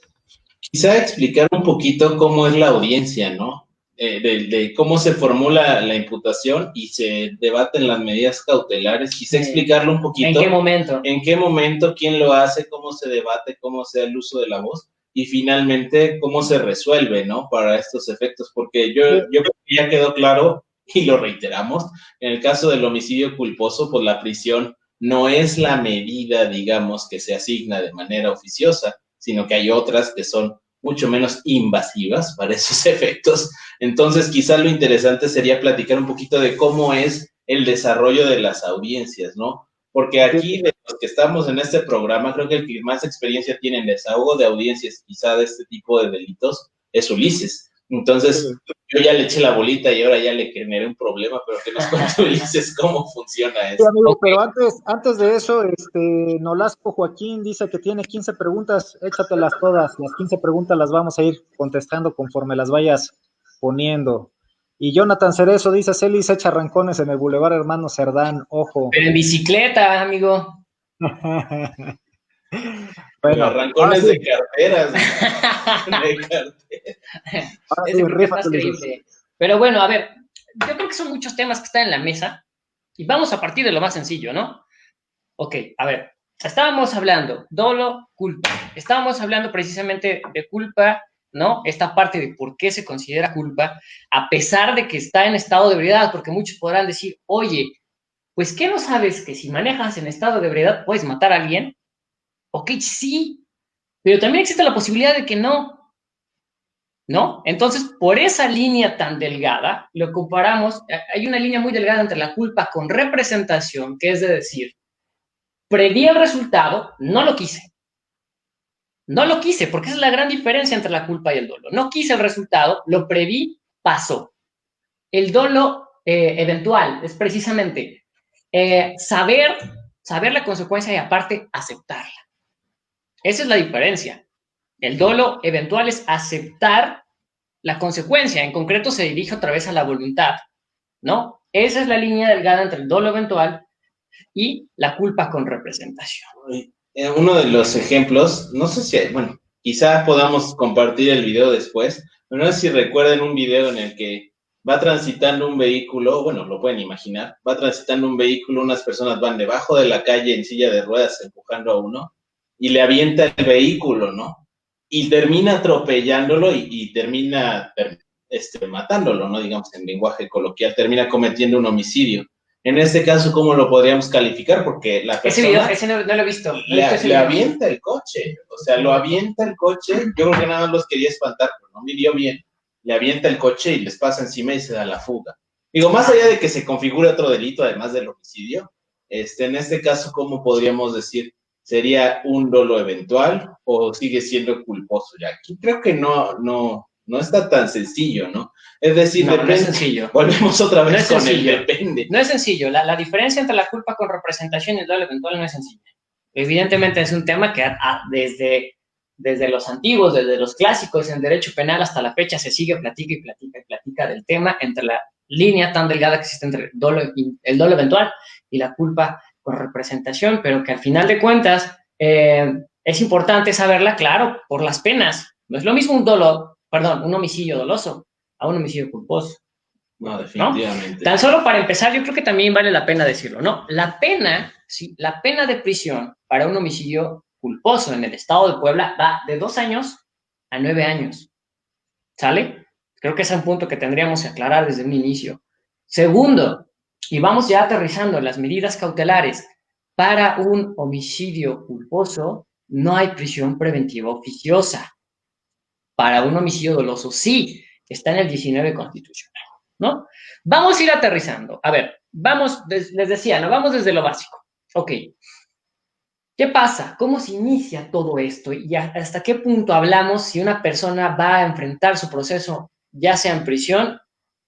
Quizá explicar un poquito cómo es la audiencia, ¿no? De cómo se formula la imputación y se debaten las medidas cautelares. Quizá explicarlo un poquito. ¿En qué momento? ¿En qué momento? ¿Quién lo hace? ¿Cómo se debate? ¿Cómo se da el uso de la voz? Y finalmente, ¿cómo se resuelve, no? Para estos efectos. Porque yo creo que ya quedó claro, y lo reiteramos, en el caso del homicidio culposo, pues la prisión no es la medida, digamos, que se asigna de manera oficiosa, sino que hay otras que son mucho menos invasivas para esos efectos. Entonces, quizá lo interesante sería platicar un poquito de cómo es el desarrollo de las audiencias, ¿no? Porque aquí, de los que estamos en este programa, creo que el que más experiencia tiene en desahogo de audiencias, quizá de este tipo de delitos, es Ulises. Entonces, yo ya le eché la bolita y ahora ya le generé un problema, pero que nos cuente Ulises cómo funciona Sí, eso. amigo, pero antes de eso, Nolasco Joaquín dice que tiene 15 preguntas, échatelas todas, las 15 preguntas las vamos a ir contestando conforme las vayas poniendo. Y Jonathan Cerezo dice, Celis echa arrancones en el Boulevard Hermano Cerdán, ojo. Pero en bicicleta, amigo. Bueno, arrancones sí. de carteras. Ese creo que es más creíble. Pero bueno, a ver, yo creo que son muchos temas que están en la mesa y vamos a partir de lo más sencillo, ¿no? Ok, a ver, estábamos hablando dolo, culpa. Estábamos hablando precisamente de culpa, ¿no? Esta parte de por qué se considera culpa, a pesar de que está en estado de ebriedad, porque muchos podrán decir, oye, pues ¿qué no sabes que si manejas en estado de ebriedad puedes matar a alguien? Ok, sí, pero también existe la posibilidad de que no, ¿no? Entonces, por esa línea tan delgada, lo comparamos, hay una línea muy delgada entre la culpa con representación, que es de decir, preví el resultado, no lo quise. No lo quise, porque esa es la gran diferencia entre la culpa y el dolo. No quise el resultado, lo preví, pasó. El dolo eventual es precisamente saber la consecuencia y aparte aceptarla. Esa es la diferencia. El dolo eventual es aceptar la consecuencia. En concreto se dirige otra vez a la voluntad, ¿no? Esa es la línea delgada entre el dolo eventual y la culpa con representación. Uno de los ejemplos, no sé si, bueno, quizá podamos compartir el video después, pero no sé si recuerden un video en el que va transitando un vehículo, bueno, lo pueden imaginar, va transitando un vehículo, unas personas van debajo de la calle en silla de ruedas empujando a uno y le avienta el vehículo, ¿no? Y termina atropellándolo y termina matándolo, ¿no? Digamos en lenguaje coloquial, termina cometiendo un homicidio. En este caso, ¿cómo lo podríamos calificar? Porque la persona... Ese no lo he visto. Le avienta el coche, o sea, lo avienta el coche, yo creo que nada más los quería espantar, pero no midió bien. Le avienta el coche y les pasa encima y se da la fuga. Digo, más allá de que se configure otro delito, además del homicidio, en este caso, ¿cómo podríamos decir? ¿Sería un dolo eventual o sigue siendo culposo ya? Aquí creo que no está tan sencillo, ¿no? Es decir, no, depende. No es sencillo. Volvemos otra vez no con el depende. No es sencillo. La diferencia entre la culpa con representación y el dolo eventual no es sencilla. Evidentemente es un tema que desde los antiguos, desde los clásicos en derecho penal hasta la fecha se sigue, platica del tema entre la línea tan delgada que existe entre el dolo eventual y la culpa con representación, pero que al final de cuentas es importante saberla, claro, por las penas. No es lo mismo un homicidio doloso a un homicidio culposo. No, definitivamente. ¿No? Tan solo para empezar, yo creo que también vale la pena decirlo, ¿no? La pena de prisión para un homicidio culposo en el estado de Puebla va de 2 años a 9 años. ¿Sale? Creo que ese es un punto que tendríamos que aclarar desde un inicio. Segundo, y vamos ya aterrizando en las medidas cautelares, para un homicidio culposo no hay prisión preventiva oficiosa. Para un homicidio doloso sí, está en el 19 constitucional, ¿no? Vamos a ir aterrizando. A ver, les decía, ¿no? Vamos desde lo básico. Ok. ¿Qué pasa? ¿Cómo se inicia todo esto? ¿Y hasta qué punto hablamos si una persona va a enfrentar su proceso, ya sea en prisión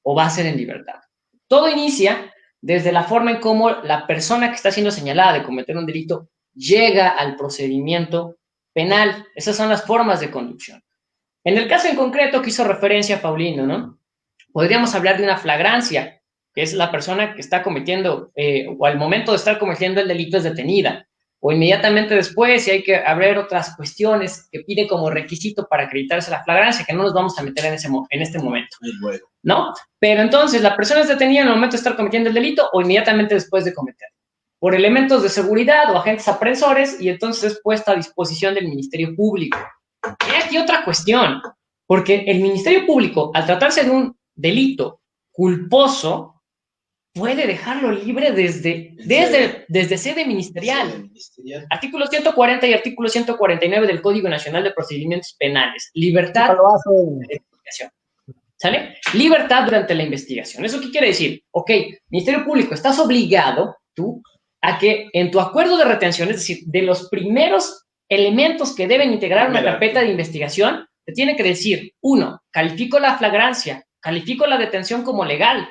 o va a ser en libertad? Todo inicia desde la forma en cómo la persona que está siendo señalada de cometer un delito llega al procedimiento penal. Esas son las formas de conducción. En el caso en concreto que hizo referencia a Paulino, ¿no? Podríamos hablar de una flagrancia, que es la persona que está cometiendo, o al momento de estar cometiendo el delito es detenida, o inmediatamente después, si hay que abrir otras cuestiones que pide como requisito para acreditarse la flagrancia, que no nos vamos a meter en este momento, ¿no? Pero entonces, la persona es detenida en el momento de estar cometiendo el delito o inmediatamente después de cometerlo, por elementos de seguridad o agentes aprensores, y entonces es puesta a disposición del Ministerio Público. Y aquí otra cuestión, porque el Ministerio Público, al tratarse de un delito culposo, puede dejarlo libre desde sede ministerial. Artículo 140 y artículo 149 del Código Nacional de Procedimientos Penales. Libertad de investigación. ¿Sale? Libertad durante la investigación. ¿Eso qué quiere decir? Ok, Ministerio Público, estás obligado tú a que en tu acuerdo de retención, es decir, de los primeros elementos que deben integrar una carpeta de investigación, te tiene que decir, 1, califico la flagrancia, califico la detención como legal,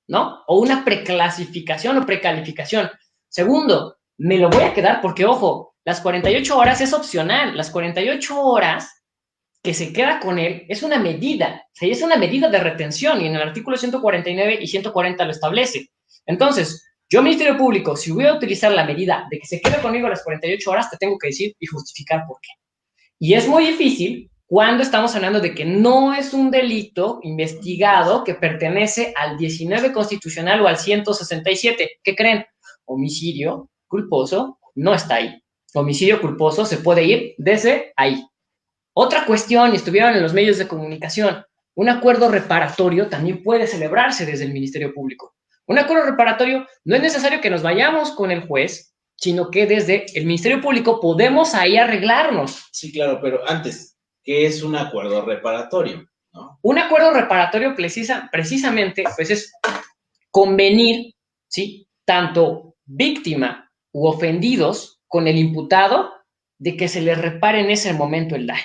¿no? O una preclasificación o precalificación. Segundo, me lo voy a quedar porque, ojo, las 48 horas es opcional. Las 48 horas que se queda con él es una medida, o sea, es una medida de retención y en el artículo 149 y 140 lo establece. Entonces, yo, Ministerio Público, si voy a utilizar la medida de que se quede conmigo las 48 horas, te tengo que decir y justificar por qué. Y es muy difícil cuando estamos hablando de que no es un delito investigado que pertenece al 19 constitucional o al 167. ¿Qué creen? Homicidio culposo no está ahí. Homicidio culposo se puede ir desde ahí. Otra cuestión, y estuvieron en los medios de comunicación, un acuerdo reparatorio también puede celebrarse desde el Ministerio Público. Un acuerdo reparatorio no es necesario que nos vayamos con el juez, sino que desde el Ministerio Público podemos ahí arreglarnos. Sí, claro, pero antes, ¿qué es un acuerdo reparatorio? ¿No? Un acuerdo reparatorio precisamente pues es convenir, ¿sí?, tanto víctima u ofendidos con el imputado de que se les repare en ese momento el daño.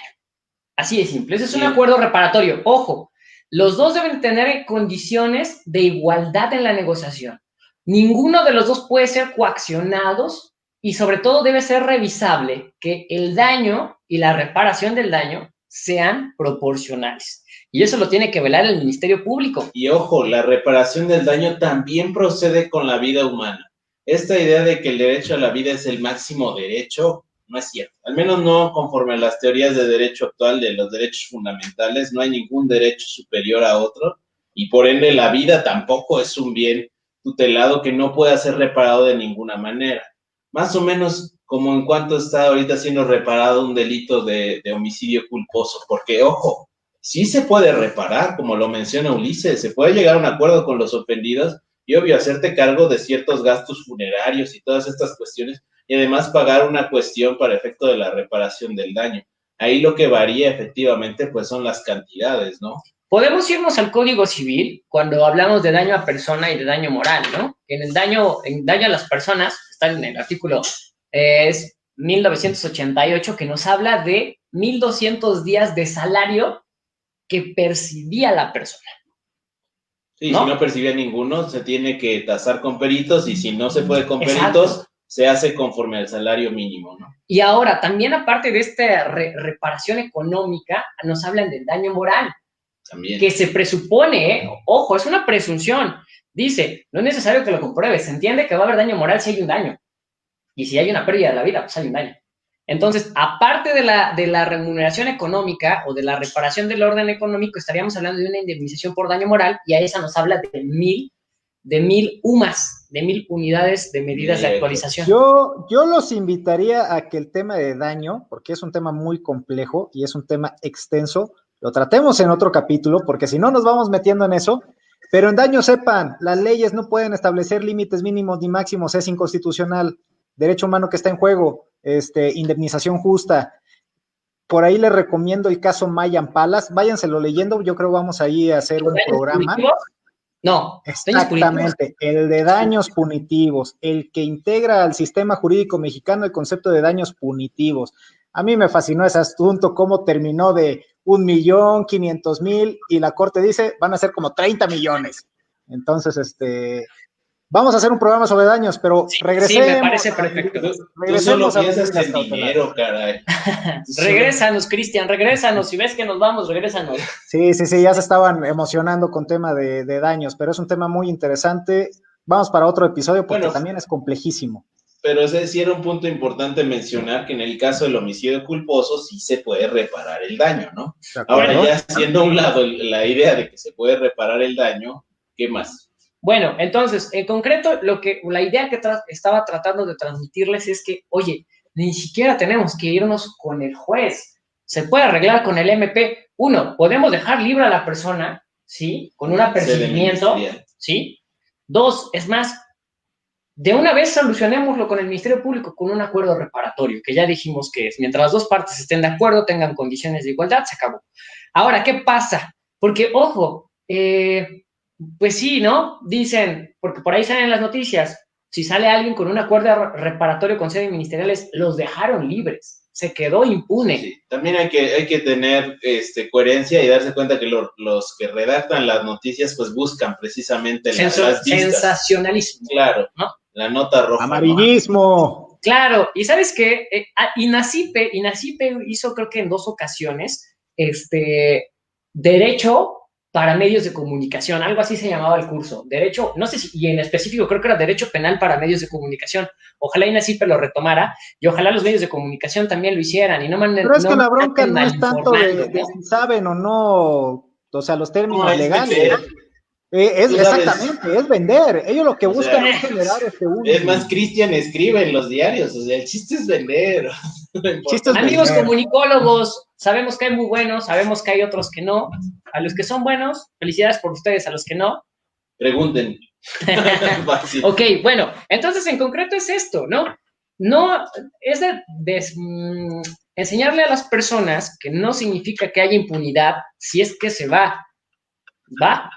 Así de simple. Ese es un acuerdo reparatorio. Ojo, los dos deben tener condiciones de igualdad en la negociación. Ninguno de los dos puede ser coaccionados y sobre todo debe ser revisable que el daño y la reparación del daño sean proporcionales. Y eso lo tiene que velar el Ministerio Público. Y ojo, la reparación del daño también procede con la vida humana. Esta idea de que el derecho a la vida es el máximo derecho no es cierto. Al menos no conforme a las teorías de derecho actual de los derechos fundamentales. No hay ningún derecho superior a otro y por ende la vida tampoco es un bien tutelado que no pueda ser reparado de ninguna manera. Más o menos como en cuanto está ahorita siendo reparado un delito de homicidio culposo. Porque, ojo, sí se puede reparar, como lo menciona Ulises, se puede llegar a un acuerdo con los ofendidos y obvio hacerte cargo de ciertos gastos funerarios y todas estas cuestiones y además pagar una cuestión para efecto de la reparación del daño. Ahí lo que varía efectivamente pues son las cantidades, ¿no? Podemos irnos al Código Civil cuando hablamos de daño a persona y de daño moral, ¿no? En el daño a las personas, está en el artículo es 1988, que nos habla de 1.200 días de salario que percibía la persona. Sí, ¿no? Si no percibía ninguno, se tiene que tasar con peritos y si no se puede con peritos, se hace conforme al salario mínimo, ¿no? Y ahora, también aparte de esta reparación económica, nos hablan del daño moral. También. Que se presupone, ojo, es una presunción. Dice, no es necesario que lo compruebes, se entiende que va a haber daño moral si hay un daño. Y si hay una pérdida de la vida, pues hay un daño. Entonces, aparte de la remuneración económica o de la reparación del orden económico, estaríamos hablando de una indemnización por daño moral y a esa nos habla de 1.000 UMAS, de 1.000 unidades de medidas de actualización. Yo los invitaría a que el tema de daño, porque es un tema muy complejo y es un tema extenso, lo tratemos en otro capítulo, porque si no nos vamos metiendo en eso, pero en daño sepan, las leyes no pueden establecer límites mínimos ni máximos, es inconstitucional, derecho humano que está en juego, indemnización justa. Por ahí les recomiendo el caso Mayan Palas, váyanselo leyendo, yo creo vamos ahí a hacer un programa. No, exactamente, el de daños punitivos, el que integra al sistema jurídico mexicano el concepto de daños punitivos. A mí me fascinó ese asunto, cómo terminó de 1.500.000 y la corte dice, van a ser como 30 millones. Entonces, vamos a hacer un programa sobre daños, pero regresemos. Sí, me parece perfecto. Tú solo piensas en dinero, caray. Regrésanos, Cristian, regrésanos. Si ves que nos vamos, regrésanos. Sí, ya se estaban emocionando con tema de daños, pero es un tema muy interesante. Vamos para otro episodio porque también es complejísimo. Pero ese sí era un punto importante mencionar que en el caso del homicidio culposo sí se puede reparar el daño, ¿no? Ahora ya haciendo a un lado la idea de que se puede reparar el daño, ¿qué más? Bueno, entonces, en concreto, la idea que estaba tratando de transmitirles es que, oye, ni siquiera tenemos que irnos con el juez. Se puede arreglar con el MP. Uno, podemos dejar libre a la persona, ¿sí? Con un apercibimiento, ¿sí? Dos, es más, de una vez solucionémoslo con el Ministerio Público con un acuerdo reparatorio, que ya dijimos que es, mientras las dos partes estén de acuerdo, tengan condiciones de igualdad, se acabó. Ahora, ¿qué pasa? Porque, ojo, pues sí, ¿no? Dicen, porque por ahí salen las noticias, si sale alguien con un acuerdo reparatorio con sede ministeriales, los dejaron libres, se quedó impune. Sí, también hay que tener coherencia y darse cuenta que los que redactan las noticias pues buscan precisamente las vistas. Sensacionalismo. Claro, ¿no? La nota roja. Amarillismo. ¿No? Claro, y ¿sabes qué? INACIPE hizo creo que en 2 ocasiones derecho para medios de comunicación, algo así se llamaba el curso, derecho, no sé si, y en específico creo que era derecho penal para medios de comunicación, ojalá INACIPE lo retomara, y ojalá los medios de comunicación también lo hicieran, y no manden. Pero es que la bronca no es tanto de si saben o no, o sea, los términos legales. Exactamente, es vender. Ellos lo que buscan es generar Es más, Cristian escribe en los diarios, o sea, el chiste es vender. Amigos comunicólogos, sabemos que hay muy buenos, sabemos que hay otros que no. A los que son buenos, felicidades por ustedes, a los que no. Pregunten. Ok, bueno, entonces en concreto es esto, ¿no? No, es enseñarle a las personas que no significa que haya impunidad si es que se va.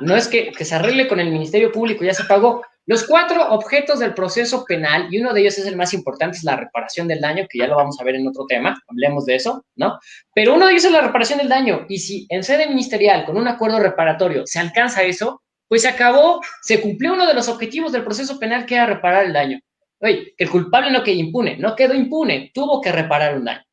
No es que se arregle con el Ministerio Público, ya se pagó. Los 4 objetos del proceso penal, y uno de ellos es el más importante, es la reparación del daño, que ya lo vamos a ver en otro tema, hablemos de eso, ¿no? Pero uno de ellos es la reparación del daño, y si en sede ministerial, con un acuerdo reparatorio, se alcanza eso, pues se acabó, se cumplió uno de los objetivos del proceso penal, que era reparar el daño. Oye, que el culpable no quedó impune, tuvo que reparar un daño.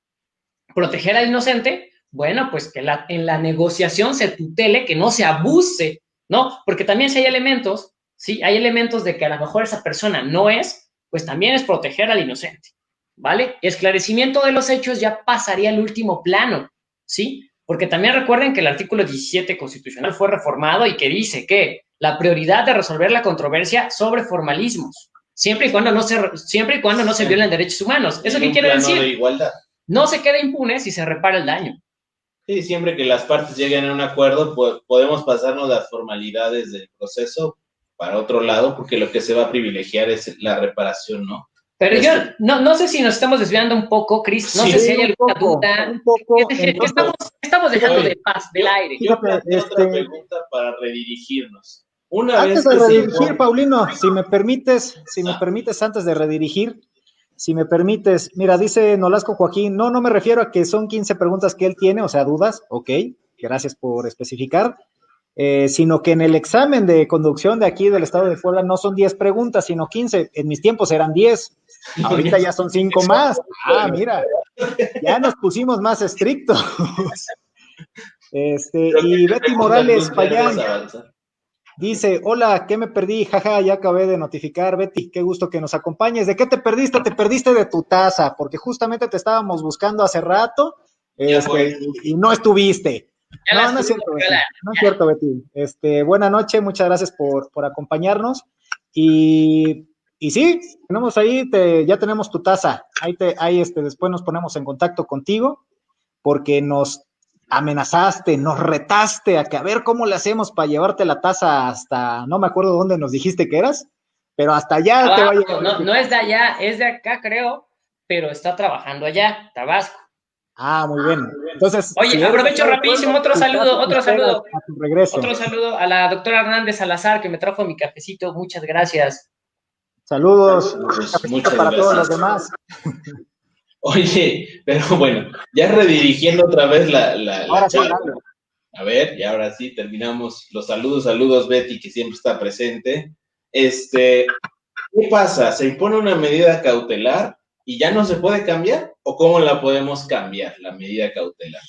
Proteger al inocente, bueno, pues que en la negociación se tutele, que no se abuse, ¿no? Porque también si hay elementos, sí, hay elementos de que a lo mejor esa persona no es, pues también es proteger al inocente, ¿vale? Esclarecimiento de los hechos ya pasaría al último plano, ¿sí? Porque también recuerden que el artículo 17 constitucional fue reformado y que dice que la prioridad de resolver la controversia sobre formalismos, siempre y cuando no se violen derechos humanos. ¿Eso qué quiere decir? De igualdad. No se queda impune si se repara el daño. Sí, siempre que las partes lleguen a un acuerdo, pues podemos pasarnos las formalidades del proceso para otro lado, porque lo que se va a privilegiar es la reparación, ¿no? Pero yo no sé si nos estamos desviando un poco, Cris, no sé si hay alguna duda. Un poco. ¿Qué estamos dejando de paz, del aire? Yo planteo otra pregunta para redirigirnos. Antes de redirigir, Paulino, si me permites, antes de redirigir, si me permites, mira, dice Nolasco Joaquín, no me refiero a que son 15 preguntas que él tiene, o sea, dudas, ok, gracias por especificar, sino que en el examen de conducción de aquí del estado de Puebla no son 10 preguntas, sino 15, en mis tiempos eran 10, ahorita ya son 5 más, mira, ya nos pusimos más estrictos. Y Betty Morales Payán dice, hola, ¿qué me perdí? Jaja, ya acabé de notificar. Betty, qué gusto que nos acompañes. ¿De qué te perdiste? Te perdiste de tu taza, porque justamente te estábamos buscando hace rato y no estuviste. No es cierto, Betty. No es cierto, Betty. Buena noche, muchas gracias por acompañarnos. Y sí, tenemos ahí, ya tenemos tu taza. Ahí después nos ponemos en contacto contigo, porque nos amenazaste, nos retaste a que a ver cómo le hacemos para llevarte la taza hasta, no me acuerdo dónde nos dijiste que eras, pero hasta allá te va a llevar. No es de allá, es de acá, creo, pero está trabajando allá, Tabasco. Muy bien. Entonces, oye, aprovecho rapidísimo, otro saludo. A tu regreso. Otro saludo a la doctora Hernández Salazar, que me trajo mi cafecito, muchas gracias. Saludos. Muchas para gracias. todos los demás. Oye, pero bueno, ya redirigiendo otra vez la charla. Sí, a ver, y ahora sí terminamos los saludos, Betty, que siempre está presente. ¿Qué pasa? ¿Se impone una medida cautelar y ya no se puede cambiar? ¿O cómo la podemos cambiar, la medida cautelar?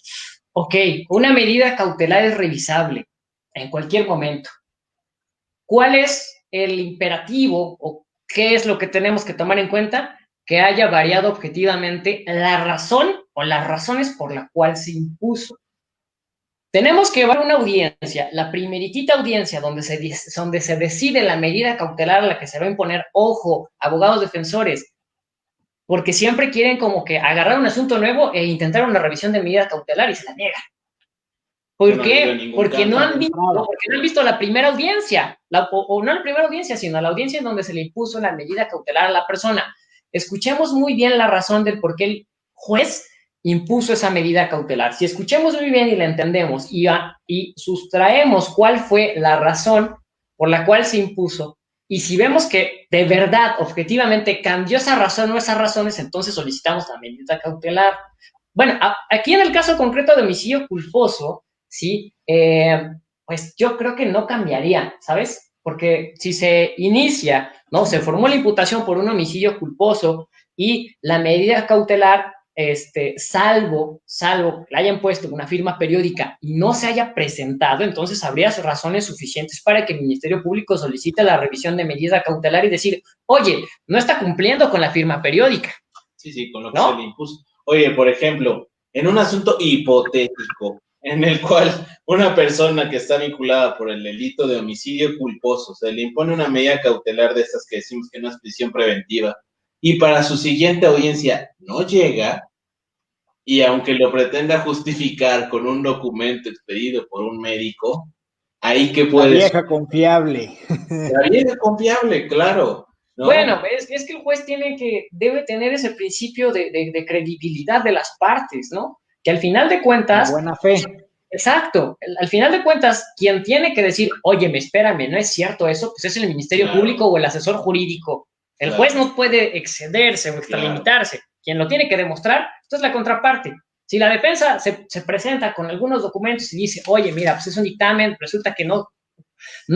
Ok, una medida cautelar es revisable en cualquier momento. ¿Cuál es el imperativo o qué es lo que tenemos que tomar en cuenta? Que haya variado objetivamente la razón o las razones por la cual se impuso. Tenemos que llevar una audiencia, la primeritita audiencia donde se decide la medida cautelar a la que se va a imponer. Ojo, abogados defensores, porque siempre quieren como que agarrar un asunto nuevo e intentar una revisión de medida cautelar y se la niegan. ¿Por No ha qué? habido ningún Porque no cambio. han visto la primera audiencia, o no la primera audiencia, sino la audiencia en donde se le impuso la medida cautelar a la persona. Escuchemos muy bien la razón del por qué el juez impuso esa medida cautelar. Si escuchemos muy bien y la entendemos y sustraemos cuál fue la razón por la cual se impuso, y si vemos que de verdad, objetivamente, cambió esa razón o esas razones, entonces solicitamos la medida cautelar. Bueno, aquí en el caso concreto de homicidio culposo, ¿sí? Pues yo creo que no cambiaría, ¿sabes? Porque si se inicia, ¿no? Se formó la imputación por un homicidio culposo y la medida cautelar, salvo que le hayan puesto una firma periódica y no se haya presentado, entonces habría razones suficientes para que el Ministerio Público solicite la revisión de medida cautelar y decir, oye, no está cumpliendo con la firma periódica. Sí, con lo que se le impuso. Oye, por ejemplo, en un asunto hipotético, en el cual una persona que está vinculada por el delito de homicidio culposo se le impone una medida cautelar de estas que decimos que no es prisión preventiva, y para su siguiente audiencia no llega, y aunque lo pretenda justificar con un documento expedido por un médico, ahí que puede... La vieja confiable. La vieja confiable, claro. ¿No? Bueno, es que el juez debe tener ese principio de credibilidad de las partes, ¿no? Que al final de cuentas... La buena fe. Exacto. Al final de cuentas, quien tiene que decir, oye, espérame, no es cierto eso, pues es el Ministerio Público o el asesor jurídico. El juez no puede excederse o extralimitarse. Quien lo tiene que demostrar, esto es la contraparte. Si la defensa se presenta con algunos documentos y dice, oye, mira, pues es un dictamen, resulta que no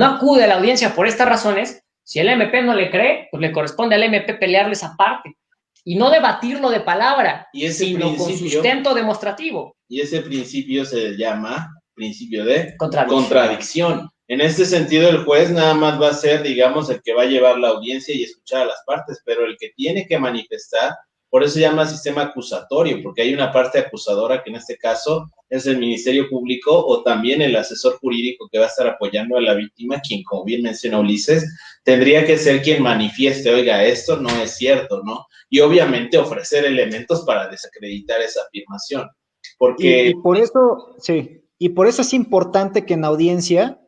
acude a la audiencia por estas razones, si el MP no le cree, pues le corresponde al MP pelearle esa parte y no debatirlo de palabra, sino con sustento demostrativo. Y ese principio se llama principio de contradicción. En este sentido, el juez nada más va a ser, digamos, el que va a llevar la audiencia y escuchar a las partes, pero el que tiene que manifestar, por eso se llama sistema acusatorio, porque hay una parte acusadora que en este caso es el Ministerio Público o también el asesor jurídico que va a estar apoyando a la víctima, quien, como bien menciona Ulises, tendría que ser quien manifieste, oiga, esto no es cierto, ¿no? Y obviamente ofrecer elementos para desacreditar esa afirmación. Porque... Y por eso, sí, y por eso es importante que en audiencia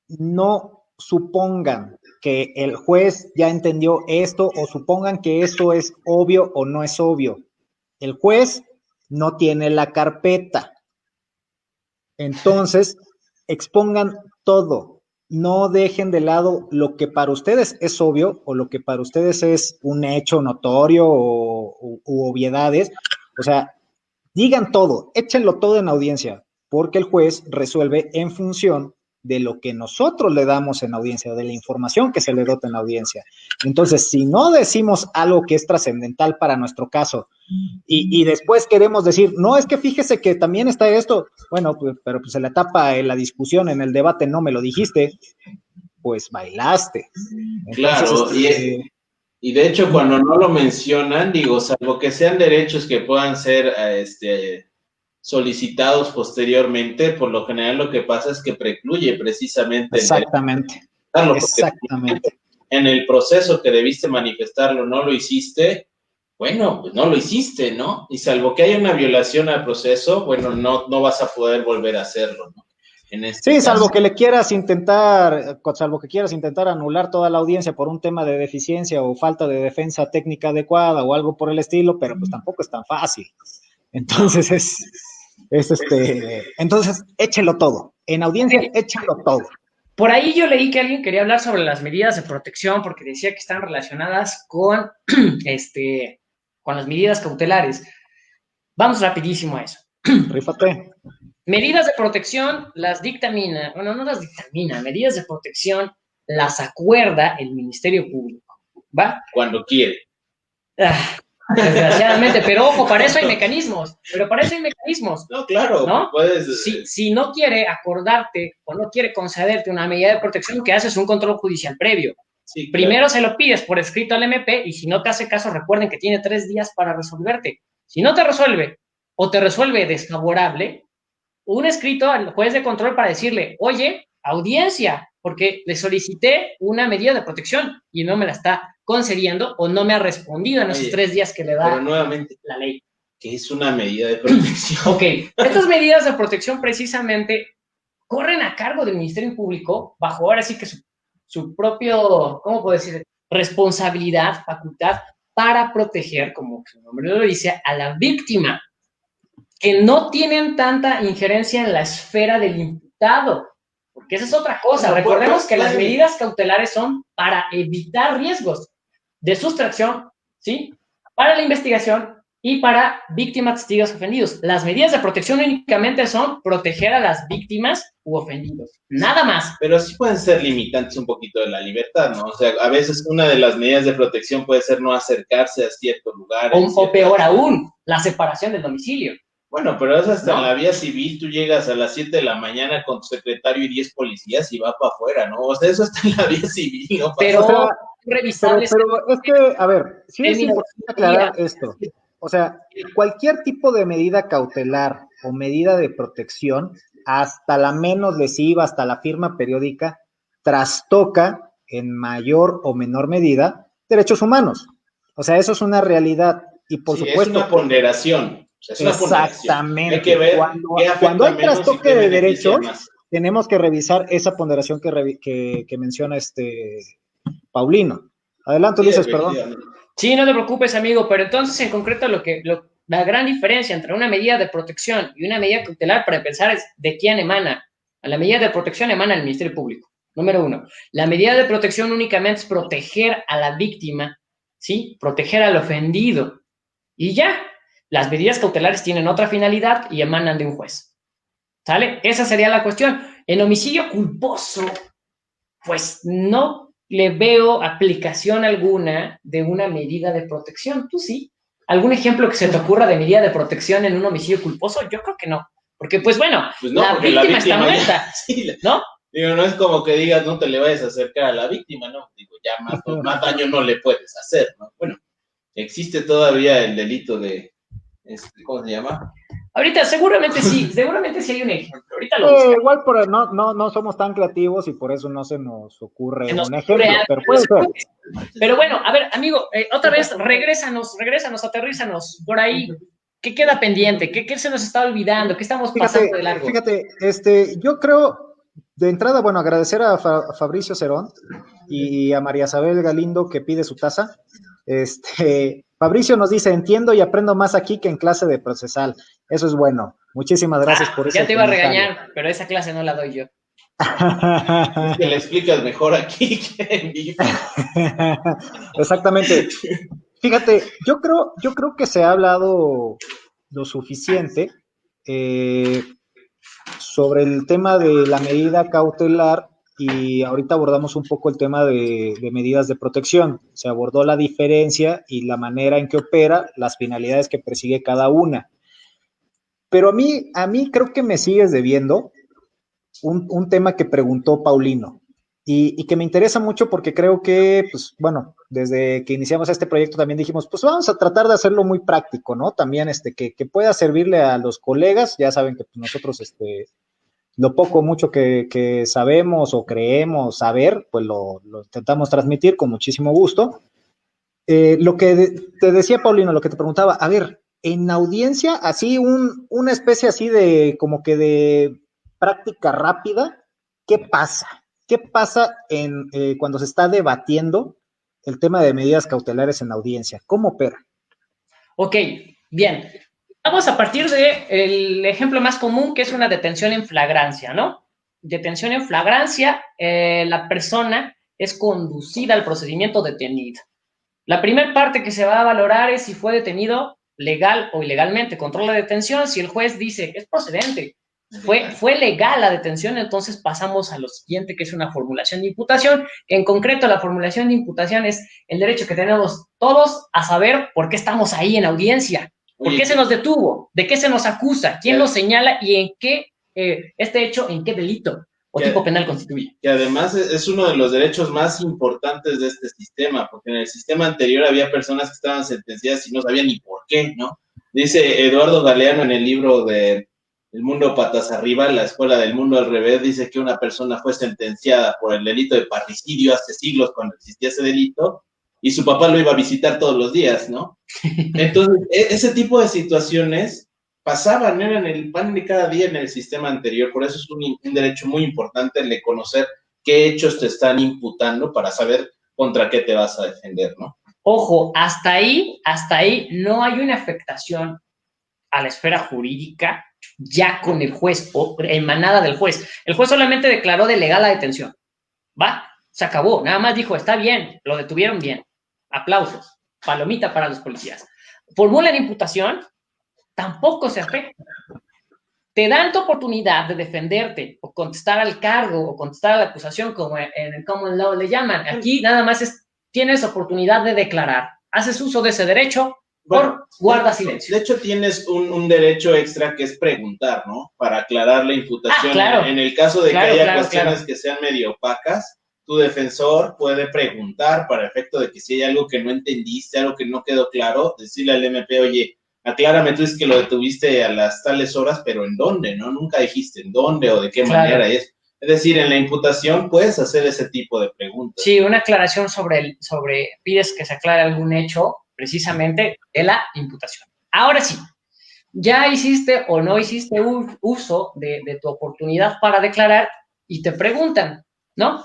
no supongan que el juez ya entendió esto o supongan que esto es obvio o no es obvio. El juez no tiene la carpeta. Entonces, expongan todo. No dejen de lado lo que para ustedes es obvio o lo que para ustedes es un hecho notorio u obviedades. O sea, digan todo, échenlo todo en audiencia, porque el juez resuelve en función de lo que nosotros le damos en audiencia, de la información que se le dota en audiencia. Entonces, si no decimos algo que es trascendental para nuestro caso y después queremos decir, no, es que fíjese que también está esto, bueno, pues, pero pues en la etapa, en la discusión, en el debate, no me lo dijiste, pues bailaste. Entonces, claro, y de hecho cuando no lo mencionan, digo, salvo que sean derechos que puedan ser solicitados posteriormente, por lo general lo que pasa es que precluye precisamente exactamente, exactamente. En el proceso que debiste manifestarlo, no lo hiciste, bueno, pues no lo hiciste, ¿no? Y salvo que haya una violación al proceso, bueno, no vas a poder volver a hacerlo, ¿no? Sí, salvo que quieras intentar anular toda la audiencia por un tema de deficiencia o falta de defensa técnica adecuada o algo por el estilo, pero pues tampoco es tan fácil. Entonces entonces échelo todo. En audiencia, échelo todo. Por ahí yo leí que alguien quería hablar sobre las medidas de protección porque decía que están relacionadas con, con las medidas cautelares. Vamos rapidísimo a eso. Rífate. Medidas de protección las dictamina, bueno, no las dictamina, medidas de protección las acuerda el Ministerio Público, ¿va? Cuando quiere. Desgraciadamente, pero ojo, para eso hay mecanismos, No, claro, ¿no? puedes... Si no quiere acordarte o no quiere concederte una medida de protección, que haces un control judicial previo. Sí, primero claro. Se lo pides por escrito al MP y si no te hace caso, recuerden que tiene 3 días para resolverte. Si no te resuelve o te resuelve desfavorable, un escrito al juez de control para decirle, oye, audiencia, porque le solicité una medida de protección y no me la está concediendo o no me ha respondido en esos 3 días que le da nuevamente, la ley. ¿Qué es una medida de protección? Ok, estas medidas de protección precisamente corren a cargo del Ministerio Público bajo ahora sí que su propio, ¿cómo puedo decir? Responsabilidad, facultad para proteger, como su nombre lo dice, a la víctima, que no tienen tanta injerencia en la esfera del imputado, porque esa es otra cosa. Recordemos que las medidas cautelares son para evitar riesgos de sustracción, ¿sí? Para la investigación y para víctimas, testigos, ofendidos. Las medidas de protección únicamente son proteger a las víctimas u ofendidos, nada más. Pero sí pueden ser limitantes un poquito de la libertad, ¿no? O sea, a veces una de las medidas de protección puede ser no acercarse a ciertos lugares. O peor aún, la separación del domicilio. Bueno, pero eso hasta en la vía civil, tú llegas a las 7 de la mañana con tu secretario y 10 policías y va para afuera, ¿no? O sea, eso está en la vía civil, ¿no? Pero, o sea, revisables. pero es que, a ver, sí es importante aclarar esto. O sea, cualquier tipo de medida cautelar o medida de protección, hasta la menos lesiva, hasta la firma periódica, trastoca en mayor o menor medida derechos humanos. O sea, eso es una realidad. Y por supuesto. Es una ponderación. Es una exactamente. Hay que ver cuando hay trastoque de derechos, tenemos que revisar esa ponderación que menciona Paulino. Adelante, Ulises, perdón. Sí, no te preocupes, amigo, pero entonces en concreto la gran diferencia entre una medida de protección y una medida cautelar, para empezar, es de quién emana. La medida de protección emana del Ministerio Público, número uno. La medida de protección únicamente es proteger a la víctima, ¿sí? Proteger al ofendido. Y ya, las medidas cautelares tienen otra finalidad y emanan de un juez. ¿Sale? Esa sería la cuestión. En homicidio culposo, pues no le veo aplicación alguna de una medida de protección. ¿Tú sí? ¿Algún ejemplo que se te ocurra de medida de protección en un homicidio culposo? Yo creo que no. Porque, pues bueno, no, la víctima está muerta, sí, ¿no? Digo, no es como que digas, no te le vayas a acercar a la víctima, ¿no? Digo, ya más daño no le puedes hacer, ¿no? Bueno, existe todavía el delito de, ¿cómo se llama? Ahorita seguramente sí hay un ejemplo. Ahorita lo buscamos. Igual no somos tan creativos y por eso no se nos ocurre un ejemplo, pero puede ser. Pero bueno, a ver, amigo, otra vez, regrésanos, aterrízanos por ahí. ¿Qué queda pendiente? ¿Qué se nos está olvidando? ¿Qué estamos pasando de largo? Fíjate, yo creo, de entrada, bueno, agradecer a Fabricio Cerón y a María Isabel Galindo que pide su taza. Fabricio nos dice, entiendo y aprendo más aquí que en clase de procesal. Eso es bueno. Muchísimas gracias por eso. Ya te iba a regañar, pero esa clase no la doy yo. Es que le explicas mejor aquí que en vivo. Exactamente. Fíjate, yo creo que se ha hablado lo suficiente sobre el tema de la medida cautelar y ahorita abordamos un poco el tema de medidas de protección. Se abordó la diferencia y la manera en que opera, las finalidades que persigue cada una. Pero a mí creo que me sigues debiendo un tema que preguntó Paulino y que me interesa mucho porque creo que, pues, bueno, desde que iniciamos este proyecto también dijimos, pues vamos a tratar de hacerlo muy práctico, ¿no? También que pueda servirle a los colegas. Ya saben que pues, nosotros, lo poco mucho que sabemos o creemos saber, pues lo intentamos transmitir con muchísimo gusto. Lo que te decía, Paulino, lo que te preguntaba, a ver, en audiencia, así una especie así de, como que de práctica rápida, ¿qué pasa? ¿Qué pasa cuando se está debatiendo el tema de medidas cautelares en audiencia? ¿Cómo opera? Ok, bien. Vamos a partir del ejemplo más común, que es una detención en flagrancia, ¿no? Detención en flagrancia, la persona es conducida al procedimiento detenido. La primera parte que se va a valorar es si fue detenido legal o ilegalmente. Controla la detención. Si el juez dice que es procedente, fue legal la detención, entonces pasamos a lo siguiente, que es una formulación de imputación. En concreto, la formulación de imputación es el derecho que tenemos todos a saber por qué estamos ahí en audiencia. ¿Por qué se nos detuvo? ¿De qué se nos acusa? ¿Quién lo señala? ¿Y en qué este hecho, en qué delito o tipo penal constituye? Que además es uno de los derechos más importantes de este sistema, porque en el sistema anterior había personas que estaban sentenciadas y no sabían ni por qué, ¿no? Dice Eduardo Galeano en el libro de El mundo patas arriba, la escuela del mundo al revés, dice que una persona fue sentenciada por el delito de parricidio hace siglos cuando existía ese delito, y su papá lo iba a visitar todos los días, ¿no? Entonces, ese tipo de situaciones pasaban, eran el pan de cada día en el sistema anterior, por eso es un derecho muy importante el de conocer qué hechos te están imputando para saber contra qué te vas a defender, ¿no? Ojo, hasta ahí no hay una afectación a la esfera jurídica ya con el juez o emanada del juez. El juez solamente declaró de legal la detención. ¿Va? Se acabó. Nada más dijo, está bien, lo detuvieron bien. Aplausos. Palomita para los policías. Formulan imputación, tampoco se afecta. Te dan tu oportunidad de defenderte o contestar al cargo o contestar a la acusación, como en el common law le llaman. Aquí nada más tienes oportunidad de declarar. Haces uso de ese derecho, bueno, guarda silencio. De hecho, tienes un derecho extra que es preguntar, ¿no? Para aclarar la imputación. Claro. En el caso de que haya cuestiones que sean medio opacas, tu defensor puede preguntar para efecto de que si hay algo que no entendiste, algo que no quedó claro, decirle al MP, oye, aclárame, tú dices que lo detuviste a las tales horas, pero ¿en dónde? ¿No? Nunca dijiste en dónde o de qué manera es. Es decir, en la imputación puedes hacer ese tipo de preguntas. Sí, una aclaración sobre pides que se aclare algún hecho precisamente de la imputación. Ahora sí, ya hiciste o no hiciste uso de tu oportunidad para declarar y te preguntan, ¿no?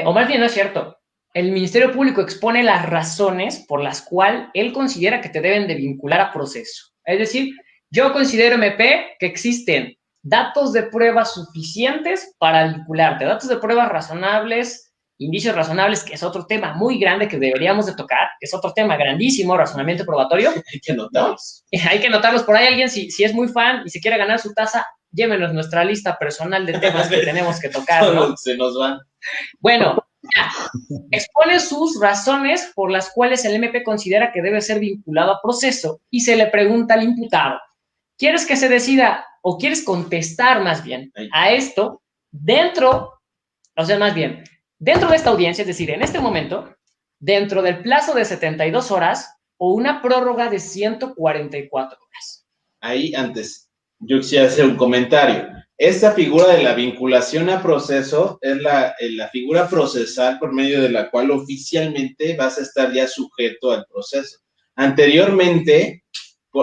O más bien no es cierto. El Ministerio Público expone las razones por las cuales él considera que te deben de vincular a proceso. Es decir, yo considero, MP, que existen datos de pruebas suficientes para vincularte, datos de pruebas razonables, indicios razonables, que es otro tema muy grande que deberíamos de tocar, que es otro tema grandísimo, razonamiento probatorio. Hay que anotarlos. ¿No? Hay que anotarlos. Por ahí alguien, si es muy fan y se quiere ganar su taza, llévenos nuestra lista personal de temas que tenemos que tocar, ¿no? Se nos van. Bueno, ya. Expone sus razones por las cuales el MP considera que debe ser vinculado a proceso y se le pregunta al imputado, ¿quieres que se decida o quieres contestar más bien a esto dentro de esta audiencia, es decir, en este momento, dentro del plazo de 72 horas o una prórroga de 144 horas? Ahí antes, yo quisiera hacer un comentario. Esta figura de la vinculación a proceso es la figura procesal por medio de la cual oficialmente vas a estar ya sujeto al proceso. Anteriormente,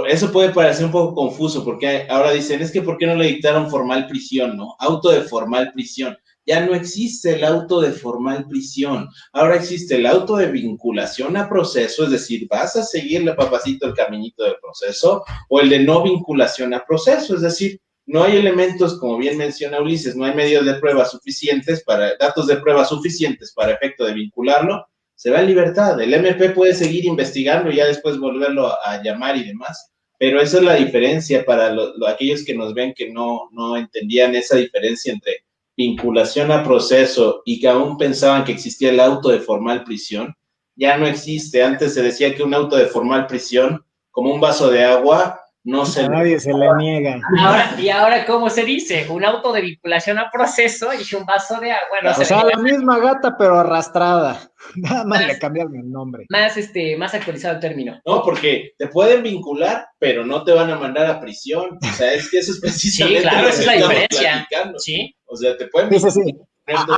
eso puede parecer un poco confuso porque ahora dicen, es que ¿por qué no le dictaron formal prisión, no? Auto de formal prisión. Ya no existe el auto de formal prisión. Ahora existe el auto de vinculación a proceso, es decir, vas a seguirle, papacito, el caminito del proceso, o el de no vinculación a proceso, es decir, no hay elementos, como bien menciona Ulises, no hay medios de prueba suficientes datos de prueba suficientes para efecto de vincularlo, se va en libertad. El MP puede seguir investigando y ya después volverlo a llamar y demás, pero esa es la diferencia para aquellos que nos ven que no entendían esa diferencia entre vinculación a proceso y que aún pensaban que existía el auto de formal prisión. Ya no existe. Antes se decía que un auto de formal prisión, como un vaso de agua, no se... A nadie se le niega. Ahora, ¿cómo se dice? Un auto de vinculación a proceso y un vaso de agua. No, o sea, la misma gata, pero arrastrada. Nada más le cambiaron el nombre. Más actualizado el término. No, porque te pueden vincular, pero no te van a mandar a prisión. O sea, es que eso es precisamente sí, claro, lo esa que es la estamos diferencia. platicando. Sí. O sea, te pueden vincular. Sí.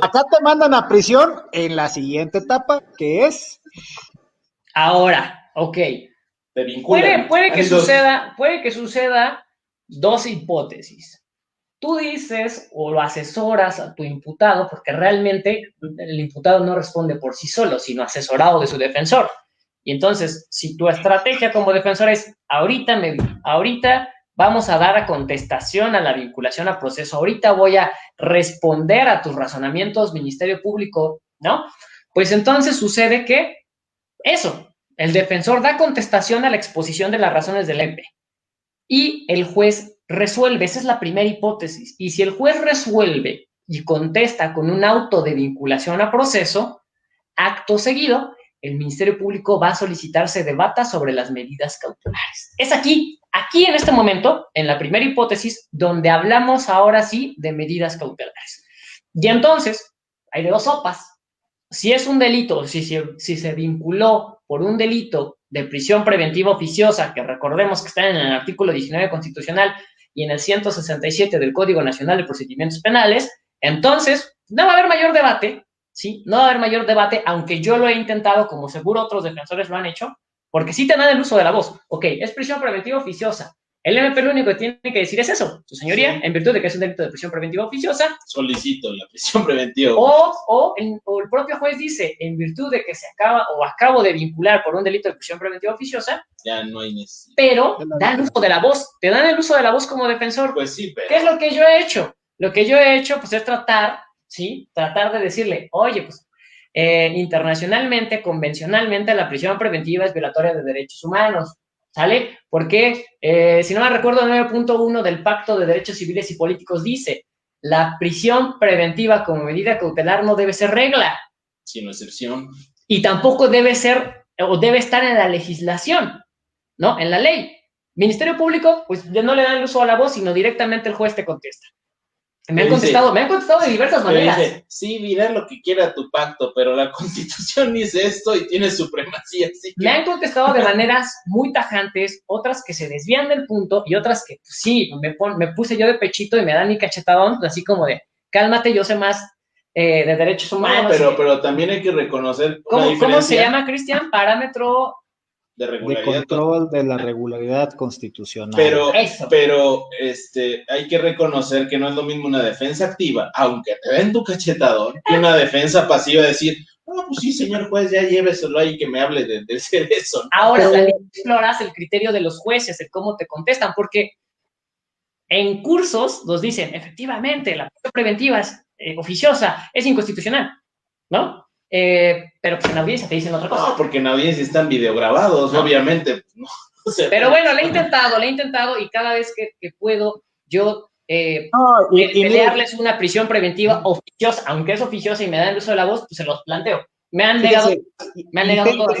Acá te mandan a prisión en la siguiente etapa, que es... Ahora, ok. Puede que suceda dos hipótesis. Tú dices o lo asesoras a tu imputado, porque realmente el imputado no responde por sí solo, sino asesorado de su defensor. Y entonces, si tu estrategia como defensor es ahorita vamos a dar a contestación a la vinculación a proceso, ahorita voy a responder a tus razonamientos, Ministerio Público, ¿no? Pues entonces sucede que eso, el defensor da contestación a la exposición de las razones del MP y el juez resuelve. Esa es la primera hipótesis. Y si el juez resuelve y contesta con un auto de vinculación a proceso, acto seguido, el Ministerio Público va a solicitar se debata sobre las medidas cautelares. Es aquí en este momento, en la primera hipótesis, donde hablamos ahora sí de medidas cautelares. Y entonces, hay de dos sopas. Si es un delito, si se vinculó por un delito de prisión preventiva oficiosa, que recordemos que está en el artículo 19 constitucional y en el 167 del Código Nacional de Procedimientos Penales, entonces no va a haber mayor debate, ¿sí? No va a haber mayor debate, aunque yo lo he intentado, como seguro otros defensores lo han hecho, porque sí te dan el uso de la voz. Ok, es prisión preventiva oficiosa. El MP lo único que tiene que decir es eso, su señoría, sí, en virtud de que es un delito de prisión preventiva oficiosa. Solicito la prisión preventiva. O el propio juez dice, en virtud de que se acabo de vincular por un delito de prisión preventiva oficiosa, ya no hay necesidad. Pero dan uso de la voz, te dan el uso de la voz como defensor. Pues sí, pero... ¿Qué es lo que yo he hecho? Lo que yo he hecho, pues, es tratar, ¿sí? Tratar de decirle, oye, pues, internacionalmente, convencionalmente, la prisión preventiva es violatoria de derechos humanos, ¿sale? Porque, si no me recuerdo, el 9.1 del Pacto de Derechos Civiles y Políticos dice, la prisión preventiva como medida cautelar no debe ser regla. Sino excepción. Y tampoco debe ser, o debe estar en la legislación, ¿no? En la ley. Ministerio Público, pues no le dan el uso a la voz, sino directamente el juez te contesta. Me han contestado de diversas maneras. Dice, sí, dirá lo que quiera tu pacto, pero la Constitución dice esto y tiene supremacía. Así que... Me han contestado de maneras muy tajantes, otras que se desvían del punto y otras que, pues, sí, me puse yo de pechito y me dan mi cachetadón, así como de, cálmate, yo sé más de derechos humanos. No, pero también hay que reconocer ¿Cómo se llama, Cristian? Parámetro... de control de la regularidad constitucional. Pero hay que reconocer que no es lo mismo una defensa activa, aunque te den tu cachetadón, que una defensa pasiva, decir, no, pues sí, señor juez, ya lléveselo ahí que me hable de ser eso, ¿no? Ahora también exploras el criterio de los jueces, el cómo te contestan, porque en cursos nos dicen, efectivamente, la prisión preventiva es oficiosa, es inconstitucional, ¿no? Pero pues en audiencia te dicen otra cosa. No, porque en audiencia están videograbados, ¿no? Obviamente. No. O sea, pero bueno, le he intentado y cada vez que puedo yo pelearles una prisión preventiva oficiosa, aunque es oficiosa y me dan el uso de la voz, pues se los planteo. Me han negado todas.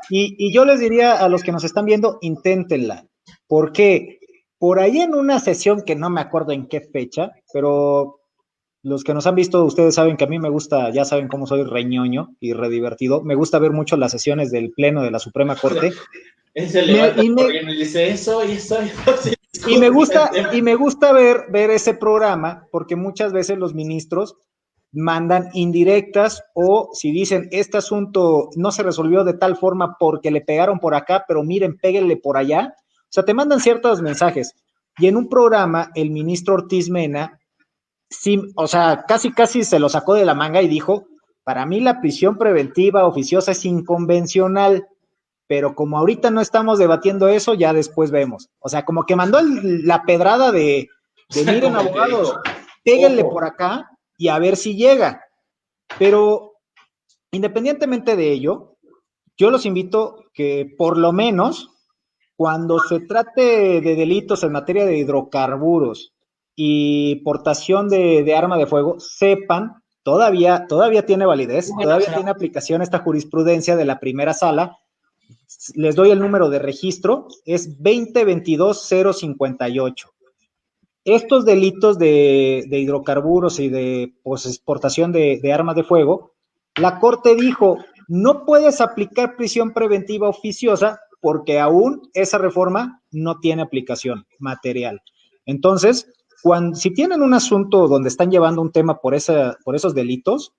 Y yo les diría a los que nos están viendo, inténtenla. ¿Por qué? Por ahí en una sesión que no me acuerdo en qué fecha, pero los que nos han visto, ustedes saben que a mí me gusta, ya saben cómo soy redivertido y redivertido, me gusta ver mucho las sesiones del Pleno de la Suprema Corte. Se levanta corriendo y dice eso y eso. Y me gusta ver ese programa porque muchas veces los ministros mandan indirectas o si dicen este asunto no se resolvió de tal forma porque le pegaron por acá, pero miren, péguenle por allá. O sea, te mandan ciertos mensajes. Y en un programa, el ministro Ortiz Mena, sí, o sea, casi se lo sacó de la manga y dijo, para mí la prisión preventiva oficiosa es inconvencional, pero como ahorita no estamos debatiendo eso, ya después vemos. O sea, como que mandó la pedrada de miren, abogado, péguenle por acá y a ver si llega. Pero independientemente de ello, yo los invito que por lo menos cuando se trate de delitos en materia de hidrocarburos y portación de arma de fuego, sepan, todavía tiene validez, todavía tiene aplicación esta jurisprudencia de la primera sala. Les doy el número de registro, es 2022-058. Estos delitos de hidrocarburos y de exportación de armas de fuego, la Corte dijo, no puedes aplicar prisión preventiva oficiosa porque aún esa reforma no tiene aplicación material. Entonces, si tienen un asunto donde están llevando un tema por esos delitos,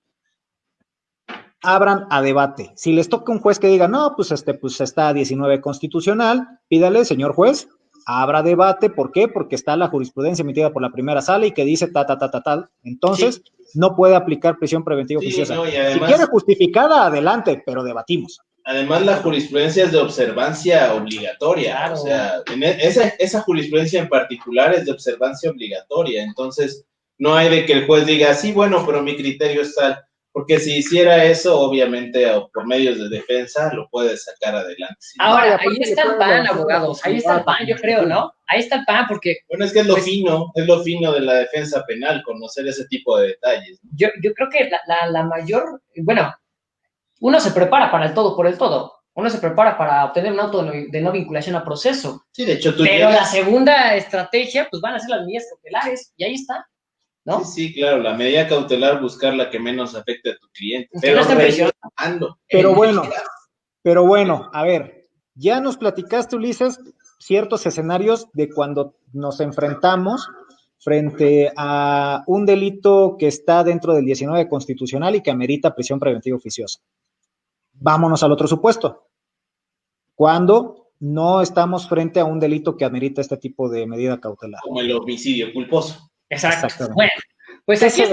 abran a debate. Si les toca un juez que diga, no, pues está 19 constitucional, pídale, señor juez, abra debate. ¿Por qué? Porque está la jurisprudencia emitida por la primera sala y que dice tal. Entonces, sí, no puede aplicar prisión preventiva oficiosa. No, además, si quiere justificada, adelante, pero debatimos. Además, la jurisprudencia es de observancia obligatoria. Claro. O sea, esa jurisprudencia en particular es de observancia obligatoria. Entonces, no hay de que el juez diga, sí, bueno, pero mi criterio es tal. Porque si hiciera eso, obviamente, por medios de defensa, lo puede sacar adelante. Ahora, ahí está el pan, abogados, ahí está el pan, yo creo, ¿no? Ahí está el pan, porque... Bueno, es que es lo fino de la defensa penal, conocer ese tipo de detalles. Yo creo que la mayor, bueno, uno se prepara para el todo por el todo. Uno se prepara para obtener un auto de no vinculación a proceso. Sí, de hecho, pero la segunda estrategia, pues van a ser las medidas cautelares, y ahí está. ¿No? Sí, claro, la medida cautelar, buscar la que menos afecte a tu cliente. Pero bueno, a ver, ya nos platicaste, Ulises, ciertos escenarios de cuando nos enfrentamos frente a un delito que está dentro del 19 constitucional y que amerita prisión preventiva oficiosa. Vámonos al otro supuesto. Cuando no estamos frente a un delito que amerita este tipo de medida cautelar. Como el homicidio culposo. Exacto. Bueno, pues aquí es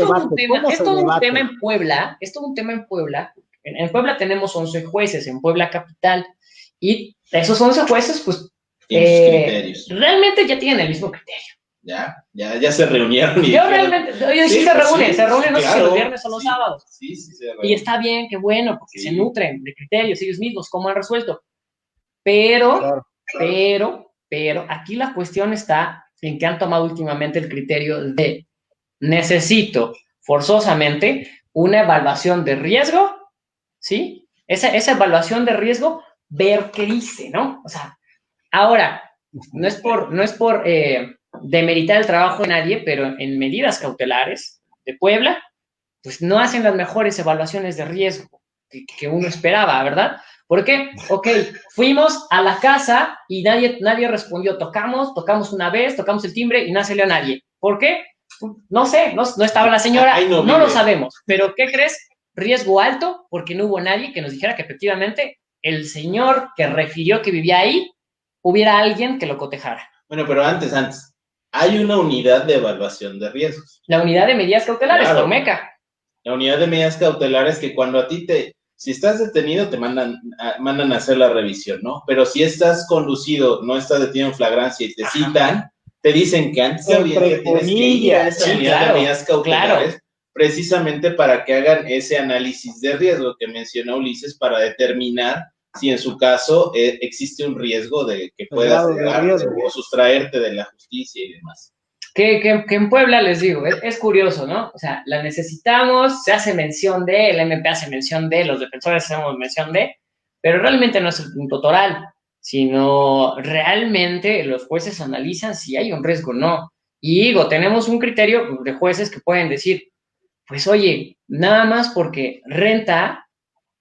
todo un tema en Puebla, En Puebla tenemos 11 jueces, en Puebla capital, y esos 11 jueces, pues, realmente ya tienen el mismo criterio. Ya se reunieron. Sí se reúnen, no sé si los viernes o los sábados. Sí, se reúnen. Y está bien, qué bueno, porque se nutren de criterios ellos mismos, cómo han resuelto. Pero, aquí la cuestión está en que han tomado últimamente el criterio de necesito forzosamente una evaluación de riesgo, ¿sí? Esa evaluación de riesgo, ver qué dice, ¿no? O sea, ahora, no es por demeritar el trabajo de nadie, pero en medidas cautelares de Puebla, pues no hacen las mejores evaluaciones de riesgo que uno esperaba, ¿verdad? ¿Por qué? Ok, fuimos a la casa y nadie respondió. Tocamos una vez, tocamos el timbre y no salió nadie. ¿Por qué? No sé, no estaba la señora, no lo sabemos. Pero ¿qué crees? Riesgo alto, porque no hubo nadie que nos dijera que efectivamente el señor que refirió que vivía ahí, hubiera alguien que lo cotejara. Bueno, pero antes, hay una unidad de evaluación de riesgos. La unidad de medidas cautelares, claro. Meca. La unidad de medidas cautelares que cuando a ti si estás detenido, te mandan a hacer la revisión, ¿no? Pero si estás conducido, no estás detenido en flagrancia y te citan, te dicen que antes de audiencia tienes que ir a esa unidad de medidas cautelares, precisamente para que hagan ese análisis de riesgo que mencionó Ulises, para determinar si en su caso existe un riesgo de que puedas cegarte o sustraerte de la justicia y demás. Que en Puebla, les digo, es curioso, ¿no? O sea, la necesitamos, se hace mención de, el MP hace mención de, los defensores hacemos mención de, pero realmente no es el punto toral, sino realmente los jueces analizan si hay un riesgo o no. Y digo, tenemos un criterio de jueces que pueden decir, pues oye, nada más porque renta,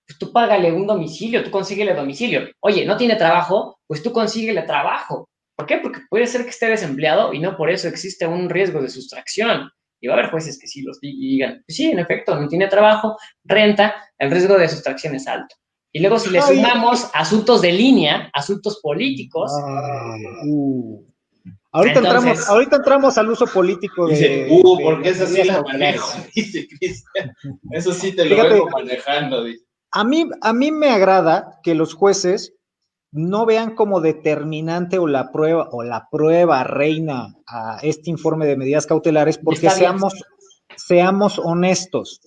pues tú págale un domicilio, tú consíguele domicilio. Oye, no tiene trabajo, pues tú consíguele trabajo. ¿Por qué? Porque puede ser que esté desempleado y no por eso existe un riesgo de sustracción. Y va a haber jueces que sí los digan, pues sí, en efecto, no tiene trabajo, renta, el riesgo de sustracción es alto. Y luego si le sumamos asuntos de línea, asuntos políticos. Ahorita entramos al uso político de... porque eso sí la manejo, dice Cristian. Eso sí te lo vengo manejando, dice. A mí me agrada que los jueces no vean como determinante o la prueba reina a este informe de medidas cautelares, porque seamos honestos.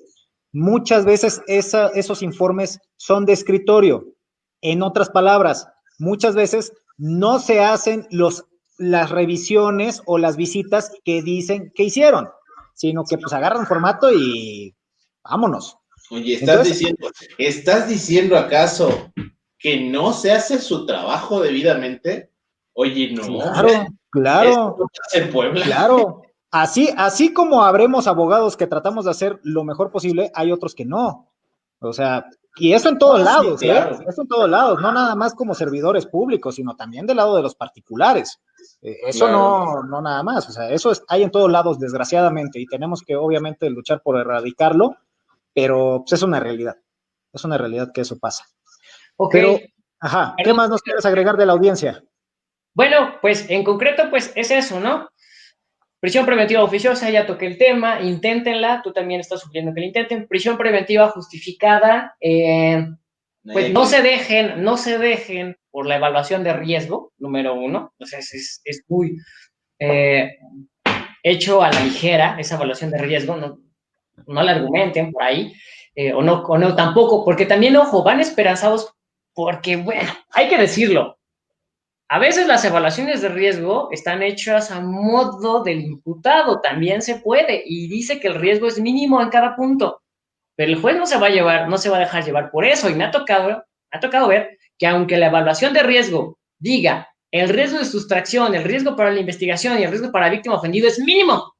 Muchas veces esos informes son de escritorio. En otras palabras, muchas veces no se hacen las revisiones o las visitas que dicen que hicieron, sino que pues agarran formato y vámonos. Oye, ¿estás diciendo acaso que no se hace su trabajo debidamente? Oye, no. Claro. En Puebla. Claro. Así como habremos abogados que tratamos de hacer lo mejor posible, hay otros que no. O sea, y eso en todos lados, sí, claro. Eso en todos lados, no nada más como servidores públicos, sino también del lado de los particulares. Eso claro. no nada más. O sea, eso hay en todos lados, desgraciadamente, y tenemos que obviamente luchar por erradicarlo, pero pues, es una realidad que eso pasa. Okay. Pero, ¿qué más nos quieres agregar de la audiencia? Bueno, pues en concreto, pues es eso, ¿no? Prisión preventiva oficiosa, ya toqué el tema, inténtenla, tú también estás sugiriendo que la intenten. Prisión preventiva justificada, pues no se dejen por la evaluación de riesgo, número uno, o sea, es muy hecho a la ligera esa evaluación de riesgo, no la argumenten por ahí, o no tampoco, porque también, ojo, van esperanzados porque, bueno, hay que decirlo, a veces las evaluaciones de riesgo están hechas a modo del imputado, también se puede, y dice que el riesgo es mínimo en cada punto, pero el juez no se va a dejar llevar por eso, y me ha tocado ver que aunque la evaluación de riesgo diga el riesgo de sustracción, el riesgo para la investigación y el riesgo para la víctima ofendido es mínimo,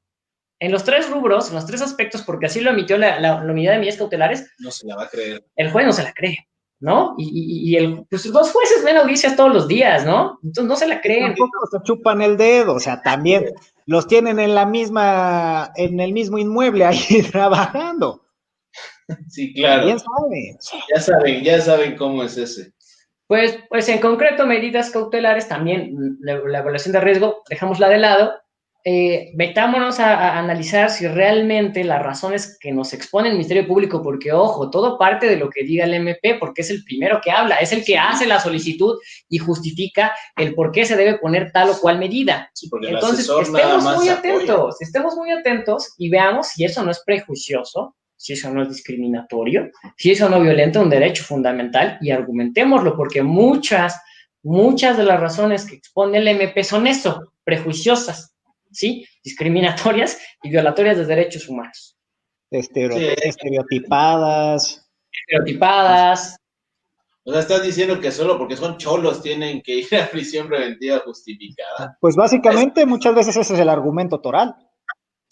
en los tres rubros, en los tres aspectos, porque así lo emitió la unidad de medidas cautelares, no se la va a creer. El juez no se la cree, ¿no? Pues los jueces ven audiencias todos los días, ¿no? Entonces no se la creen. Tampoco se chupan el dedo, o sea, también los tienen en el mismo inmueble ahí trabajando. Sí, claro. ¿Quién sabe? Ya saben cómo es ese. Pues en concreto, medidas cautelares también, la evaluación de riesgo, dejémosla de lado. Metámonos a analizar si realmente las razones que nos expone el Ministerio Público, porque ojo, todo parte de lo que diga el MP, porque es el primero que habla, es el que hace la solicitud y justifica el por qué se debe poner tal o cual medida. Sí, porque entonces, estemos muy atentos y veamos si eso no es prejuicioso, si eso no es discriminatorio, si eso no violenta un derecho fundamental, y argumentémoslo, porque muchas de las razones que expone el MP son eso, prejuiciosas, ¿sí? Discriminatorias y violatorias de derechos humanos. Estereotipadas. O sea, estás diciendo que solo porque son cholos tienen que ir a prisión preventiva justificada. Pues básicamente muchas veces ese es el argumento toral.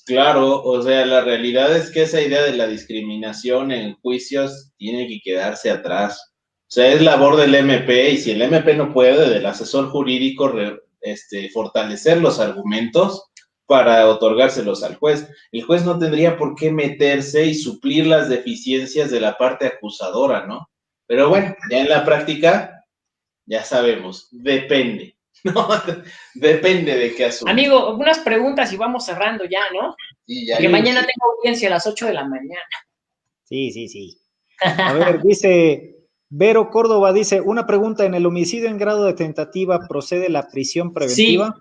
Claro, o sea, la realidad es que esa idea de la discriminación en juicios tiene que quedarse atrás. O sea, es labor del MP, y si el MP no puede, del asesor jurídico, fortalecer los argumentos para otorgárselos al juez. El juez no tendría por qué meterse y suplir las deficiencias de la parte acusadora, ¿no? Pero bueno, ya en la práctica, ya sabemos, depende. No, depende de qué asunto. Amigo, unas preguntas y vamos cerrando ya, ¿no? Sí, ya. Porque mañana tengo audiencia a las 8 de la mañana. Sí. A ver, dice Vero Córdoba, dice, una pregunta, ¿en el homicidio en grado de tentativa procede la prisión preventiva?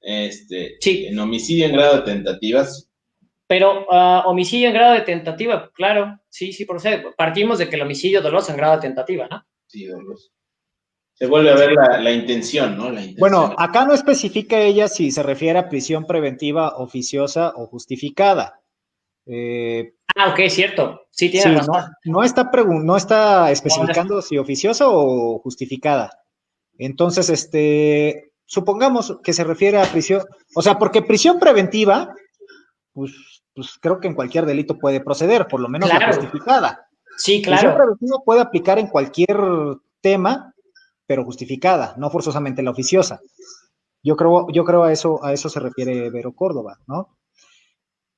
Sí. En homicidio en grado de tentativas. Pero homicidio en grado de tentativa, claro, sí procede. Partimos de que el homicidio doloso en grado de tentativa, ¿no? Sí, doloso. Se vuelve a ver la intención, ¿no? Bueno, acá no especifica ella si se refiere a prisión preventiva oficiosa o justificada. Ok, cierto. Sí, tiene razón. No está especificando si oficiosa o justificada. Entonces, supongamos que se refiere a prisión, o sea, porque prisión preventiva, pues creo que en cualquier delito puede proceder, por lo menos la justificada. Sí, claro. Prisión preventiva puede aplicar en cualquier tema, pero justificada, no forzosamente la oficiosa. Yo creo a eso se refiere Vero Córdoba, ¿no?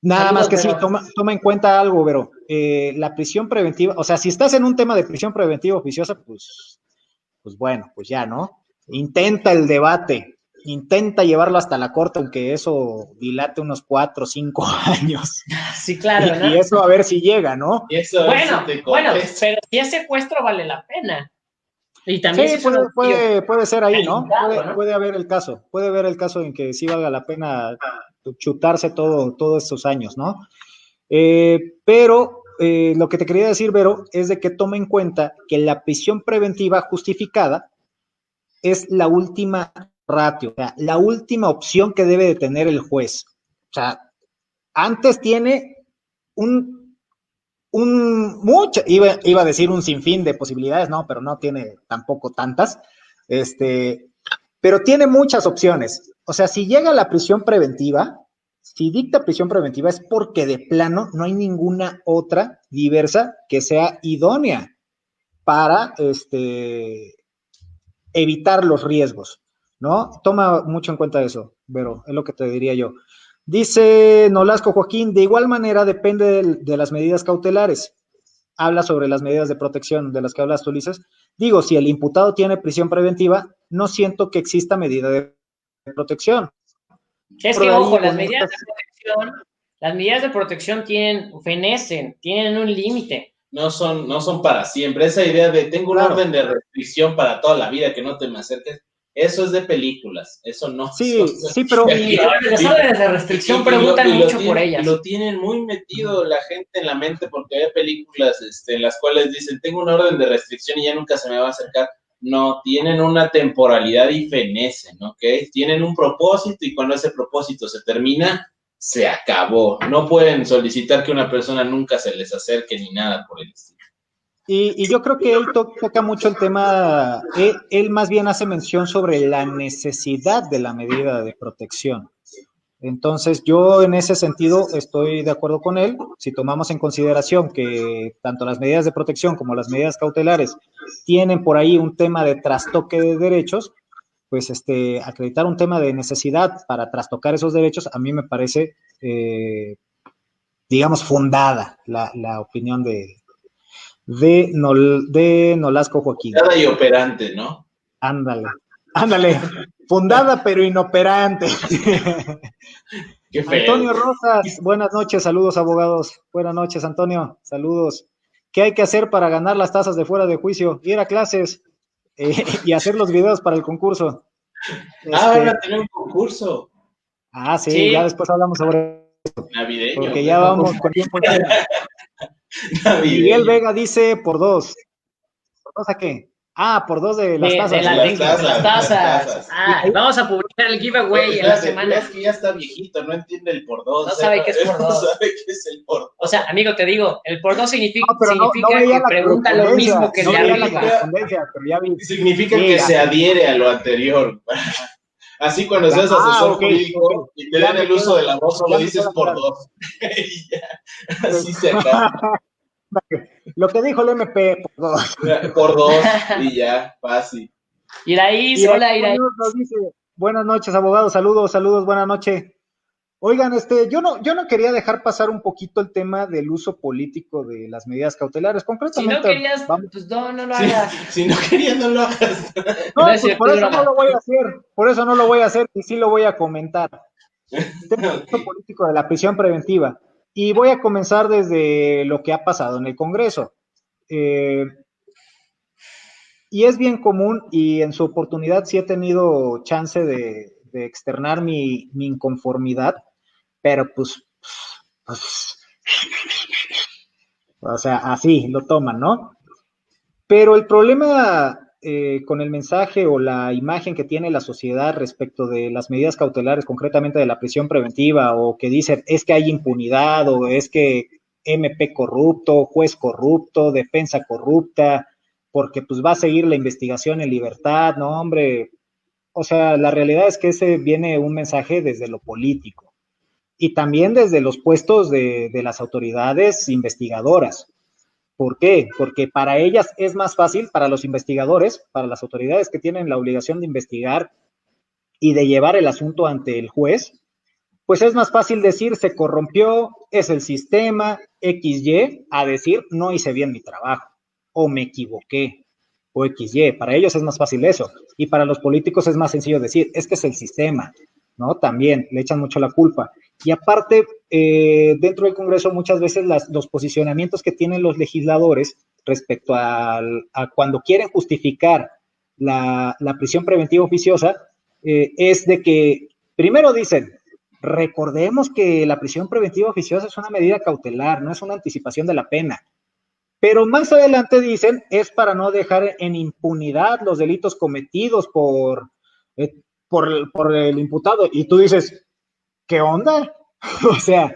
Nada más que sí, toma en cuenta algo, Vero. La prisión preventiva, o sea, si estás en un tema de prisión preventiva oficiosa, pues bueno, pues ya, ¿no? Intenta el debate, intenta llevarlo hasta la corte, aunque eso dilate unos 4 o 5 años. Sí, claro, ¿no? Y eso a ver si llega, ¿no? Bueno, pero si es secuestro vale la pena. Y también sí, puede ser ahí, ¿no? Puede haber el caso en que sí valga la pena chutarse todos estos años, ¿no? Pero lo que te quería decir, Vero, es de que toma en cuenta que la prisión preventiva justificada es la última ratio, o sea, la última opción que debe de tener el juez. O sea, antes tiene iba a decir un sinfín de posibilidades, no, pero no tiene tampoco tantas, pero tiene muchas opciones. O sea, si llega a la prisión preventiva, si dicta prisión preventiva es porque de plano no hay ninguna otra diversa que sea idónea para evitar los riesgos, ¿no? Toma mucho en cuenta eso, Vero, es lo que te diría yo. Dice Nolasco Joaquín, de igual manera depende de las medidas cautelares. Habla sobre las medidas de protección de las que hablas tú, Ulises. Digo, si el imputado tiene prisión preventiva, no siento que exista medida de protección. Es que, ojo, las medidas de protección tienen un límite. No son para siempre. Esa idea de tengo un orden de restricción para toda la vida, que no te me acerques, eso es de películas, eso no. Sí, pero las órdenes de restricción preguntan mucho por ellas. Lo tienen muy metido la gente en la mente, porque hay películas en las cuales dicen, tengo una orden de restricción y ya nunca se me va a acercar. No, tienen una temporalidad y fenecen, ¿ok? Tienen un propósito y cuando ese propósito se termina, se acabó. No pueden solicitar que una persona nunca se les acerque ni nada por el estilo. Y yo creo que él toca mucho el tema, él más bien hace mención sobre la necesidad de la medida de protección. Entonces, yo en ese sentido estoy de acuerdo con él. Si tomamos en consideración que tanto las medidas de protección como las medidas cautelares tienen por ahí un tema de trastoque de derechos, pues acreditar un tema de necesidad para trastocar esos derechos, a mí me parece, digamos, fundada la opinión de Nolasco Joaquín. Fundada y operante, ¿no? Ándale, fundada pero inoperante. Qué feo. Antonio Rosas, buenas noches, saludos abogados. Buenas noches, Antonio, saludos. ¿Qué hay que hacer para ganar las tasas de fuera de juicio? Ir a clases y hacer los videos para el concurso. Van a tener un concurso. Sí, ya después hablamos sobre eso. Navideño. Porque ya vamos con tiempo. Miguel Vega dice por 2. ¿Por 2 a qué? Por 2 de las tazas. De las tazas. Vamos a publicar el giveaway en la semana. Es que ya está viejito, no entiende el por 2. No sabe qué es por 2. No sabe qué es el por 2. O sea, amigo, te digo, el por 2 significa que pregunta lo mismo que el de arriba. Significa que se adhiere a lo anterior. Así cuando seas asesor jurídico y te dan el uso de la voz, solo dices por 2. Y ya, así se acaba. Lo que dijo el MP, por 2. Por 2 y ya, fácil. Iraí, hola Iraí. Nos dice, buenas noches, abogados, saludos, buenas noches. Oigan, yo no quería dejar pasar un poquito el tema del uso político de las medidas cautelares. Concretamente, si no querías, pues no lo hagas. Si no querías, no lo hagas. No, pues por eso no lo voy a hacer, y sí lo voy a comentar. El tema del uso político de la prisión preventiva. Y voy a comenzar desde lo que ha pasado en el Congreso. Y es bien común, y en su oportunidad sí he tenido chance de externar mi inconformidad, pero pues, o sea, así lo toman, ¿no? Pero el problema con el mensaje o la imagen que tiene la sociedad respecto de las medidas cautelares, concretamente de la prisión preventiva, o que dicen es que hay impunidad, o es que MP corrupto, juez corrupto, defensa corrupta, porque pues va a seguir la investigación en libertad, no, hombre. O sea, la realidad es que ese viene un mensaje desde lo político y también desde los puestos de las autoridades investigadoras. ¿Por qué? Porque para ellas es más fácil, para los investigadores, para las autoridades que tienen la obligación de investigar y de llevar el asunto ante el juez, pues es más fácil decir se corrompió, es el sistema, XY, a decir no hice bien mi trabajo o me equivoqué o XY. Para ellos es más fácil eso. Y para los políticos es más sencillo decir es que es el sistema, ¿no? También le echan mucho la culpa. Y aparte, dentro del Congreso muchas veces los posicionamientos que tienen los legisladores respecto a cuando quieren justificar la prisión preventiva oficiosa, es de que primero dicen, recordemos que la prisión preventiva oficiosa es una medida cautelar, no es una anticipación de la pena. Pero más adelante dicen, es para no dejar en impunidad los delitos cometidos por el imputado. Y tú dices, ¿qué onda? O sea,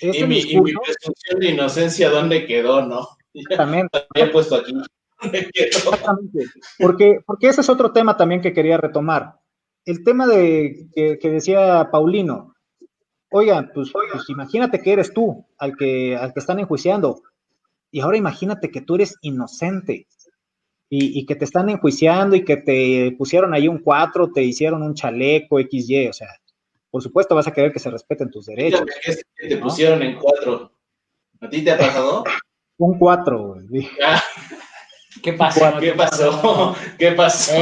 y mi presunción de inocencia, ¿dónde quedó, no? Exactamente. Ya he puesto aquí. Exactamente. Porque ese es otro tema también que quería retomar. El tema que decía Paulino. Oigan, pues imagínate que eres tú al que están enjuiciando. Y ahora imagínate que tú eres inocente y que te están enjuiciando y que te pusieron ahí un 4, te hicieron un chaleco XY, o sea, por supuesto vas a querer que se respeten tus derechos. ¿Qué te pusieron en 4? ¿A ti te ha pasado? Un 4, güey. ¿Qué pasó? ¿Qué pasó? ¿Qué pasó?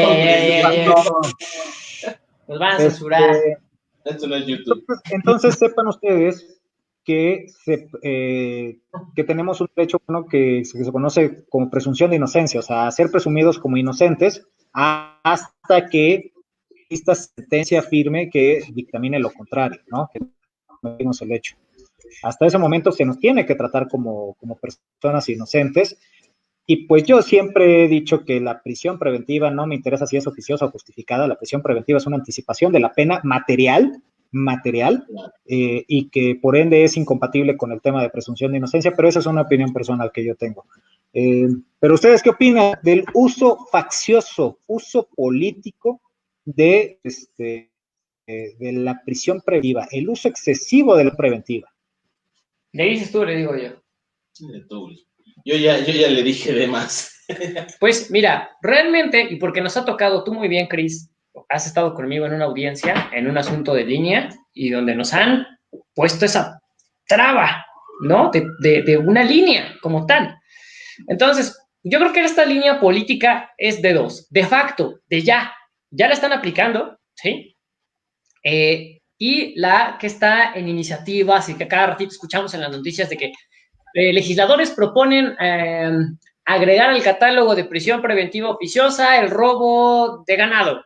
Nos van a censurar. Esto no es YouTube. Entonces sepan ustedes que tenemos un derecho que se conoce como presunción de inocencia, o sea, ser presumidos como inocentes hasta que esta sentencia firme que dictamine lo contrario, ¿no? Que no vimos el hecho. Hasta ese momento se nos tiene que tratar como personas inocentes. Y pues yo siempre he dicho que la prisión preventiva no me interesa si es oficiosa o justificada. La prisión preventiva es una anticipación de la pena material, y que por ende es incompatible con el tema de presunción de inocencia, pero esa es una opinión personal que yo tengo. Pero ¿ustedes qué opinan del uso faccioso, uso político de la prisión preventiva, el uso excesivo de la preventiva? ¿Le dices tú o le digo yo? Yo ya le dije de más. Pues mira, realmente, y porque nos ha tocado, tú muy bien, Cris, has estado conmigo en una audiencia, en un asunto de línea, y donde nos han puesto esa traba, ¿no? De una línea como tal. Entonces, yo creo que esta línea política es de dos, de facto, de ya la están aplicando, ¿sí? Y la que está en iniciativas y que cada ratito escuchamos en las noticias de que legisladores proponen agregar al catálogo de prisión preventiva oficiosa el robo de ganado.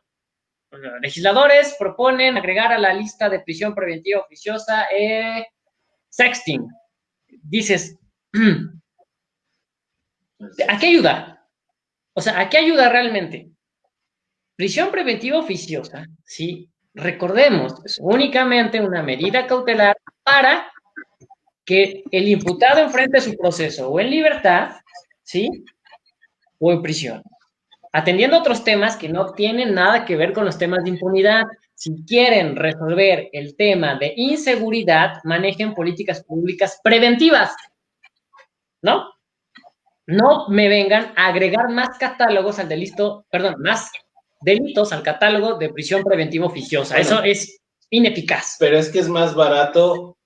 Legisladores proponen agregar a la lista de prisión preventiva oficiosa sexting. Dices, ¿a qué ayuda? O sea, ¿a qué ayuda realmente? Prisión preventiva oficiosa, sí, recordemos, es únicamente una medida cautelar para que el imputado enfrente su proceso o en libertad, ¿sí? O en prisión. Atendiendo otros temas que no tienen nada que ver con los temas de impunidad. Si quieren resolver el tema de inseguridad, manejen políticas públicas preventivas, ¿no? No me vengan a agregar más catálogos al delito, perdón, más delitos al catálogo de prisión preventiva oficiosa. Bueno, eso es ineficaz. Pero es que es más barato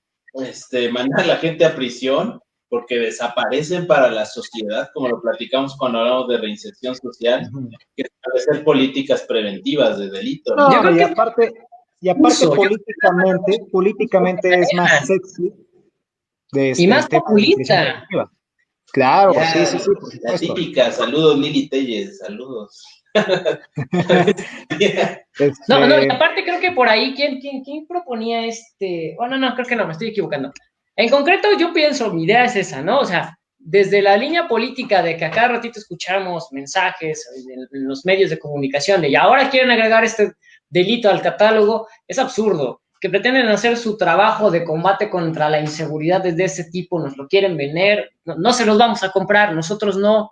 mandar a la gente a prisión porque desaparecen para la sociedad, como lo platicamos cuando hablamos de reinserción social, que establecer políticas preventivas de delito. ¿No? No, y aparte políticamente es más sexy. Y más populista. Claro, ya, sí, la típica, saludos Lili Telles, saludos. No, y aparte creo que por ahí, ¿quién proponía Bueno, no, creo que no, me estoy equivocando. En concreto, yo pienso, mi idea es esa, ¿no? O sea, desde la línea política de que a cada ratito escuchamos mensajes en los medios de comunicación de y ahora quieren agregar este delito al catálogo, es absurdo. Que pretenden hacer su trabajo de combate contra la inseguridad desde ese tipo, nos lo quieren vender, no se los vamos a comprar, nosotros no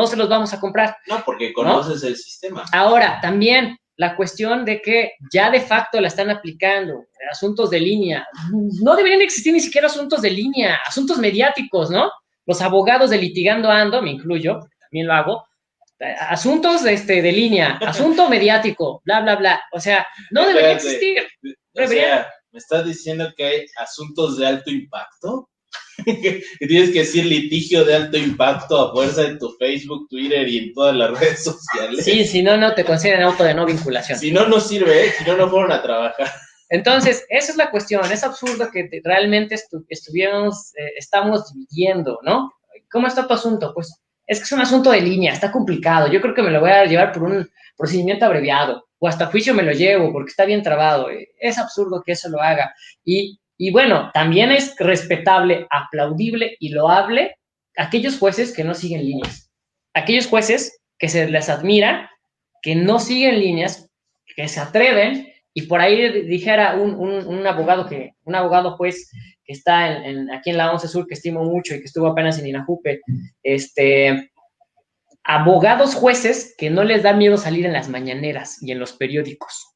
se los vamos a comprar. No, porque conoces, ¿no?, el sistema. Ahora, también la cuestión de que ya de facto la están aplicando, asuntos de línea, no deberían existir ni siquiera asuntos de línea, asuntos mediáticos, ¿no? Los abogados de litigando ando, me incluyo, también lo hago, asuntos de línea, asunto mediático, bla, bla, bla, o sea, no debería existir. O sea, ¿me estás diciendo que hay asuntos de alto impacto? Que tienes que decir litigio de alto impacto a fuerza en tu Facebook, Twitter y en todas las redes sociales. Sí, si no te consideran auto de no vinculación. Si no, no sirve, si no fueron a trabajar. Entonces, esa es la cuestión, es absurdo que realmente estamos dividiendo, ¿no? ¿Cómo está tu asunto? Pues es que es un asunto de línea, está complicado, yo creo que me lo voy a llevar por un procedimiento abreviado, o hasta juicio me lo llevo porque está bien trabado, es absurdo que eso lo haga, y bueno, también es respetable, aplaudible y loable aquellos jueces que no siguen líneas, aquellos jueces que se les admira, que no siguen líneas, que se atreven. Y por ahí dijera un abogado juez que está aquí en la 11 Sur, que estimo mucho y que estuvo apenas en Inajupe, abogados jueces que no les da miedo salir en las mañaneras y en los periódicos.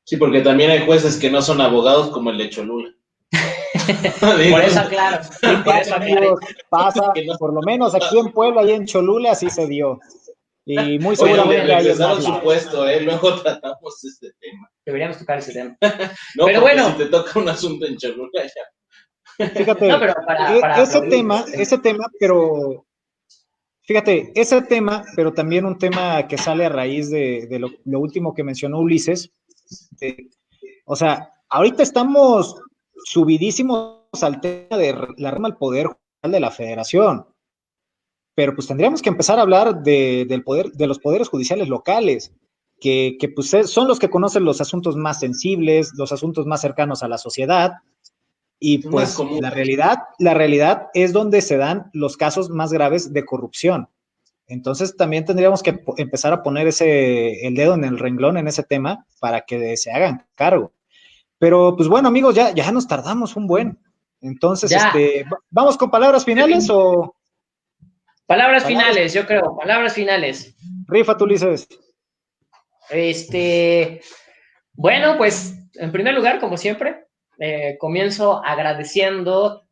Sí, porque también hay jueces que no son abogados como el de Cholula. Por eso aclaro. Pasa, por lo menos aquí en Puebla y en Cholula así se dio. Y muy seguramente le regresaron su puesto, luego tratamos este tema. Deberíamos tocar ese tema. No, pero bueno, si te toca un asunto en Cholula ya. Fíjate, no, pero para ese tema, pero fíjate, ese tema, pero también un tema que sale a raíz de lo último que mencionó Ulises. O sea, ahorita estamos subidísimos al tema de la reforma al Poder Judicial de la Federación. Pero pues tendríamos que empezar a hablar del poder, de los poderes judiciales locales, que pues son los que conocen los asuntos más sensibles, los asuntos más cercanos a la sociedad, y pues la realidad es donde se dan los casos más graves de corrupción. Entonces también tendríamos que empezar a poner el dedo en el renglón en ese tema para que se hagan cargo. Pero pues bueno, amigos, ya nos tardamos un buen. Entonces, ¿vamos con palabras finales o...? Palabras finales, yo creo, palabras finales. Rífate, Ulises. Bueno, pues, en primer lugar, como siempre, comienzo agradeciendo a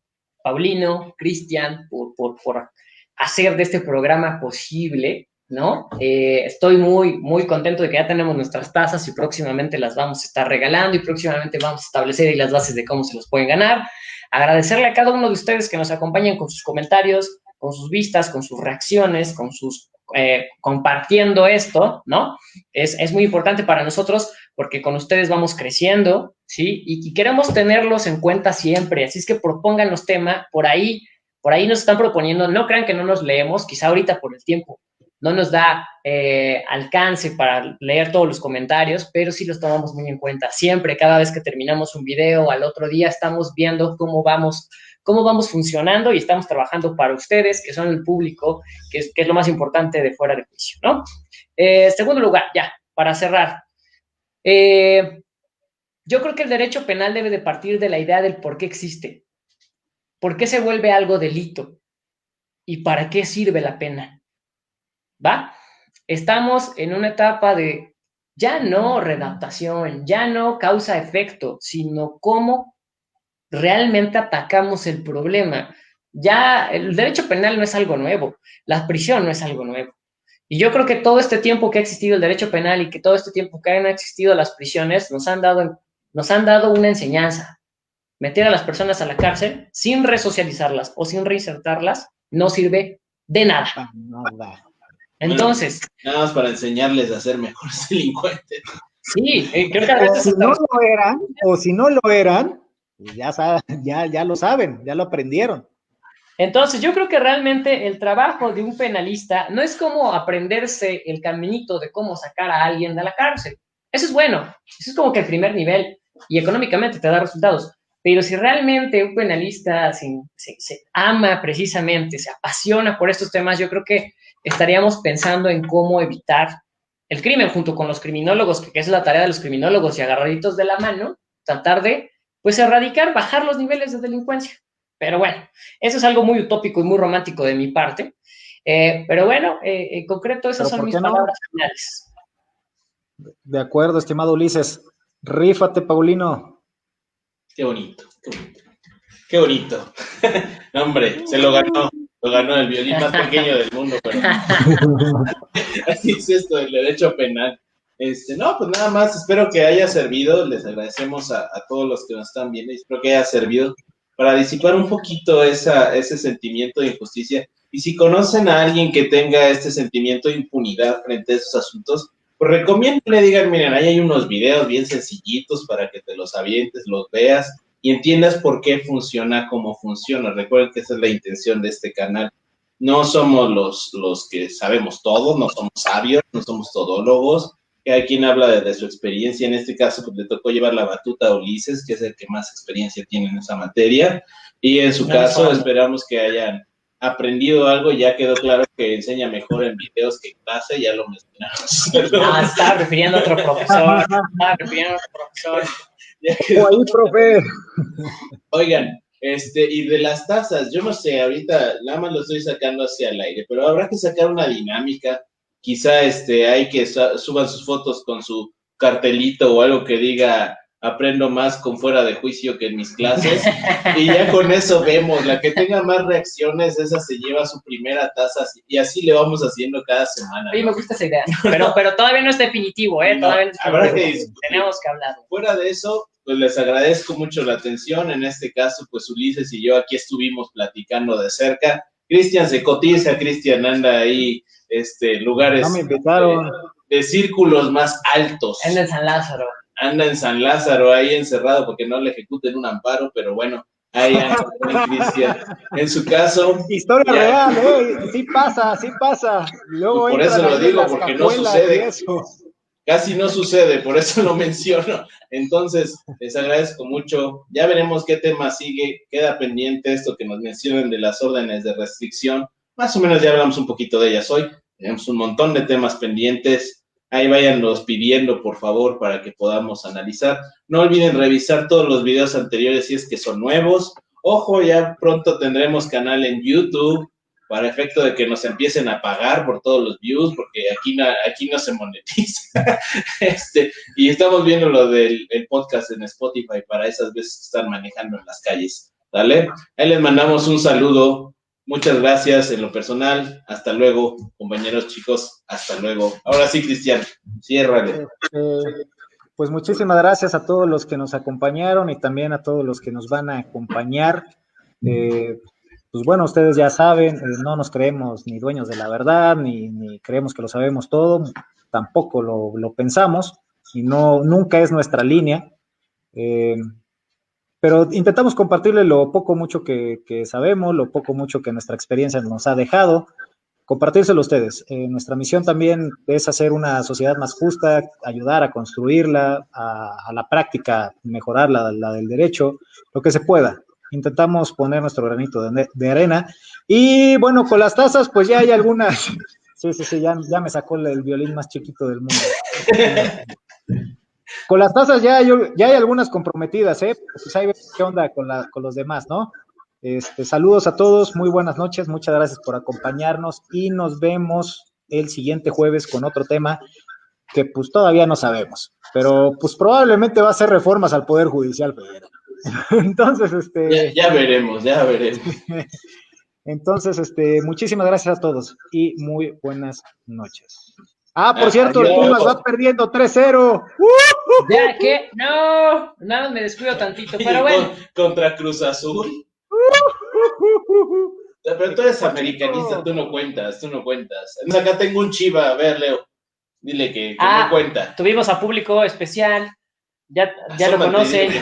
Paulino, Cristian, por hacer de este programa posible. ¿no? Estoy muy, muy contento de que ya tenemos nuestras tazas y próximamente las vamos a estar regalando y próximamente vamos a establecer ahí las bases de cómo se los pueden ganar. Agradecerle a cada uno de ustedes que nos acompañan con sus comentarios, con sus vistas, con sus reacciones, con sus compartiendo esto, ¿no? Es muy importante para nosotros porque con ustedes vamos creciendo, ¿sí? Y queremos tenerlos en cuenta siempre, así es que propónganos tema, por ahí nos están proponiendo, no crean que no nos leemos, quizá ahorita por el tiempo no nos da alcance para leer todos los comentarios, pero sí los tomamos muy en cuenta. Siempre, cada vez que terminamos un video, al otro día estamos viendo cómo vamos funcionando y estamos trabajando para ustedes, que son el público, que es lo más importante de Fuera de Juicio, ¿no? Segundo lugar, ya, para cerrar. Yo creo que el derecho penal debe de partir de la idea del por qué existe, por qué se vuelve algo delito y para qué sirve la pena. ¿Va? Estamos en una etapa de ya no redactación, ya no causa-efecto, sino cómo realmente atacamos el problema. Ya el derecho penal no es algo nuevo, la prisión no es algo nuevo. Y yo creo que todo este tiempo que ha existido el derecho penal y que todo este tiempo que han existido las prisiones nos han dado una enseñanza. Meter a las personas a la cárcel sin resocializarlas o sin reinsertarlas no sirve de nada. Entonces, bueno, nada más para enseñarles a ser mejores delincuentes. Sí, creo que a veces si no lo eran, pues ya lo saben, ya lo aprendieron. Entonces, yo creo que realmente el trabajo de un penalista no es como aprenderse el caminito de cómo sacar a alguien de la cárcel. Eso es bueno, eso es como que el primer nivel y económicamente te da resultados. Pero si realmente un penalista se ama precisamente, se apasiona por estos temas, yo creo que estaríamos pensando en cómo evitar el crimen junto con los criminólogos, que es la tarea de los criminólogos y agarraditos de la mano, tratar de, pues, erradicar, bajar los niveles de delincuencia. Pero bueno, eso es algo muy utópico y muy romántico de mi parte. Pero bueno, en concreto, esas son mis palabras finales. De acuerdo, estimado Ulises. Rífate, Paulino. Qué bonito, qué bonito. Qué bonito. Hombre, se lo ganó el violín más pequeño del mundo, pero así es esto del derecho penal. No, pues nada más, espero que haya servido, les agradecemos a todos los que nos están viendo y espero que haya servido para disipar un poquito ese sentimiento de injusticia. Y si conocen a alguien que tenga este sentimiento de impunidad frente a esos asuntos, pues recomiéndenle, digan, miren, ahí hay unos videos bien sencillitos para que te los avientes, los veas y entiendas por qué funciona como funciona. Recuerden que esa es la intención de este canal. No somos los que sabemos todo, no somos sabios, no somos todólogos. Cada quien habla de su experiencia. En este caso, pues, le tocó llevar la batuta a Ulises, que es el que más experiencia tiene en esa materia. Y en su caso, esperamos que hayan aprendido algo. Ya quedó claro que enseña mejor en videos que en clase, ya lo mencionamos. No, estaba refiriendo a otro profesor. Ya quedó. Ahí, profe. Oigan, y de las tazas, yo no sé, ahorita nada más lo estoy sacando hacia el aire, pero habrá que sacar una dinámica. Quizá hay que suban sus fotos con su cartelito o algo que diga aprendo más con Fuera de Juicio que en mis clases y ya con eso vemos, la que tenga más reacciones, esa se lleva su primera taza y así le vamos haciendo cada semana. Sí, ¿no? Me gusta esa idea, pero todavía no es definitivo, ¿eh? Todavía no es habrá que discutir. Tenemos que hablar. Fuera de eso, pues les agradezco mucho la atención, en este caso, pues Ulises y yo aquí estuvimos platicando de cerca. Cristian se cotiza, Cristian anda ahí, lugares no me invitaron. De círculos más altos. Anda en San Lázaro. Anda en San Lázaro, ahí encerrado porque no le ejecuten un amparo, pero bueno, ahí anda Cristian. En su caso... Historia real, sí pasa. Luego por eso lo digo, porque no sucede. Casi no sucede, por eso lo menciono. Entonces, les agradezco mucho. Ya veremos qué tema sigue. Queda pendiente esto que nos mencionan de las órdenes de restricción. Más o menos ya hablamos un poquito de ellas hoy. Tenemos un montón de temas pendientes. Ahí váyanlos pidiendo, por favor, para que podamos analizar. No olviden revisar todos los videos anteriores si es que son nuevos. Ojo, ya pronto tendremos canal en YouTube para efecto de que nos empiecen a pagar por todos los views, porque aquí no se monetiza. Y estamos viendo lo del podcast en Spotify para esas veces que están manejando en las calles. ¿Vale? Ahí les mandamos un saludo Muchas gracias en lo personal. Hasta luego, compañeros, chicos. Hasta luego. Ahora sí, Cristian, ciérrale. Pues muchísimas gracias a todos los que nos acompañaron y también a todos los que nos van a acompañar. Pues bueno, ustedes ya saben, no nos creemos ni dueños de la verdad, ni creemos que lo sabemos todo, tampoco lo pensamos y nunca es nuestra línea. Pero intentamos compartirle lo poco mucho que sabemos, lo poco mucho que nuestra experiencia nos ha dejado, compartírselo a ustedes. Nuestra misión también es hacer una sociedad más justa, ayudar a construirla, a la práctica, mejorar la del derecho, lo que se pueda. Intentamos poner nuestro granito de arena. Y bueno, con las tazas, pues ya hay algunas. Sí, ya me sacó el violín más chiquito del mundo. Con las tazas ya hay algunas comprometidas, pues ahí vemos qué onda con los demás, ¿no? Saludos a todos, muy buenas noches, muchas gracias por acompañarnos y nos vemos el siguiente jueves con otro tema que pues todavía no sabemos, pero pues probablemente va a ser reformas al Poder Judicial Federal. Entonces, ya veremos. Entonces, muchísimas gracias a todos y muy buenas noches. Por cierto, el Pumas va perdiendo 3-0. ¿Ya qué? No, nada más me descuido tantito, pero bueno. Contra Cruz Azul. Pero tú eres americanista, tú no cuentas. Acá tengo un Chiva, a ver, Leo. Dile que no cuenta. Tuvimos a público especial. Ya lo conocen.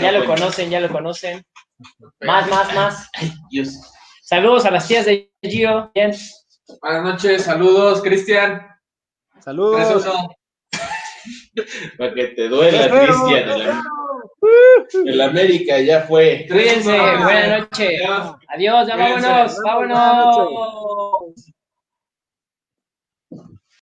Más. Ay, Dios. Saludos a las tías de Gio. Bien. Buenas noches, saludos, Cristian. Saludos. Para que te duela, Cristian. El América ya fue. Cuídense, buenas noches. Adiós, ya vámonos.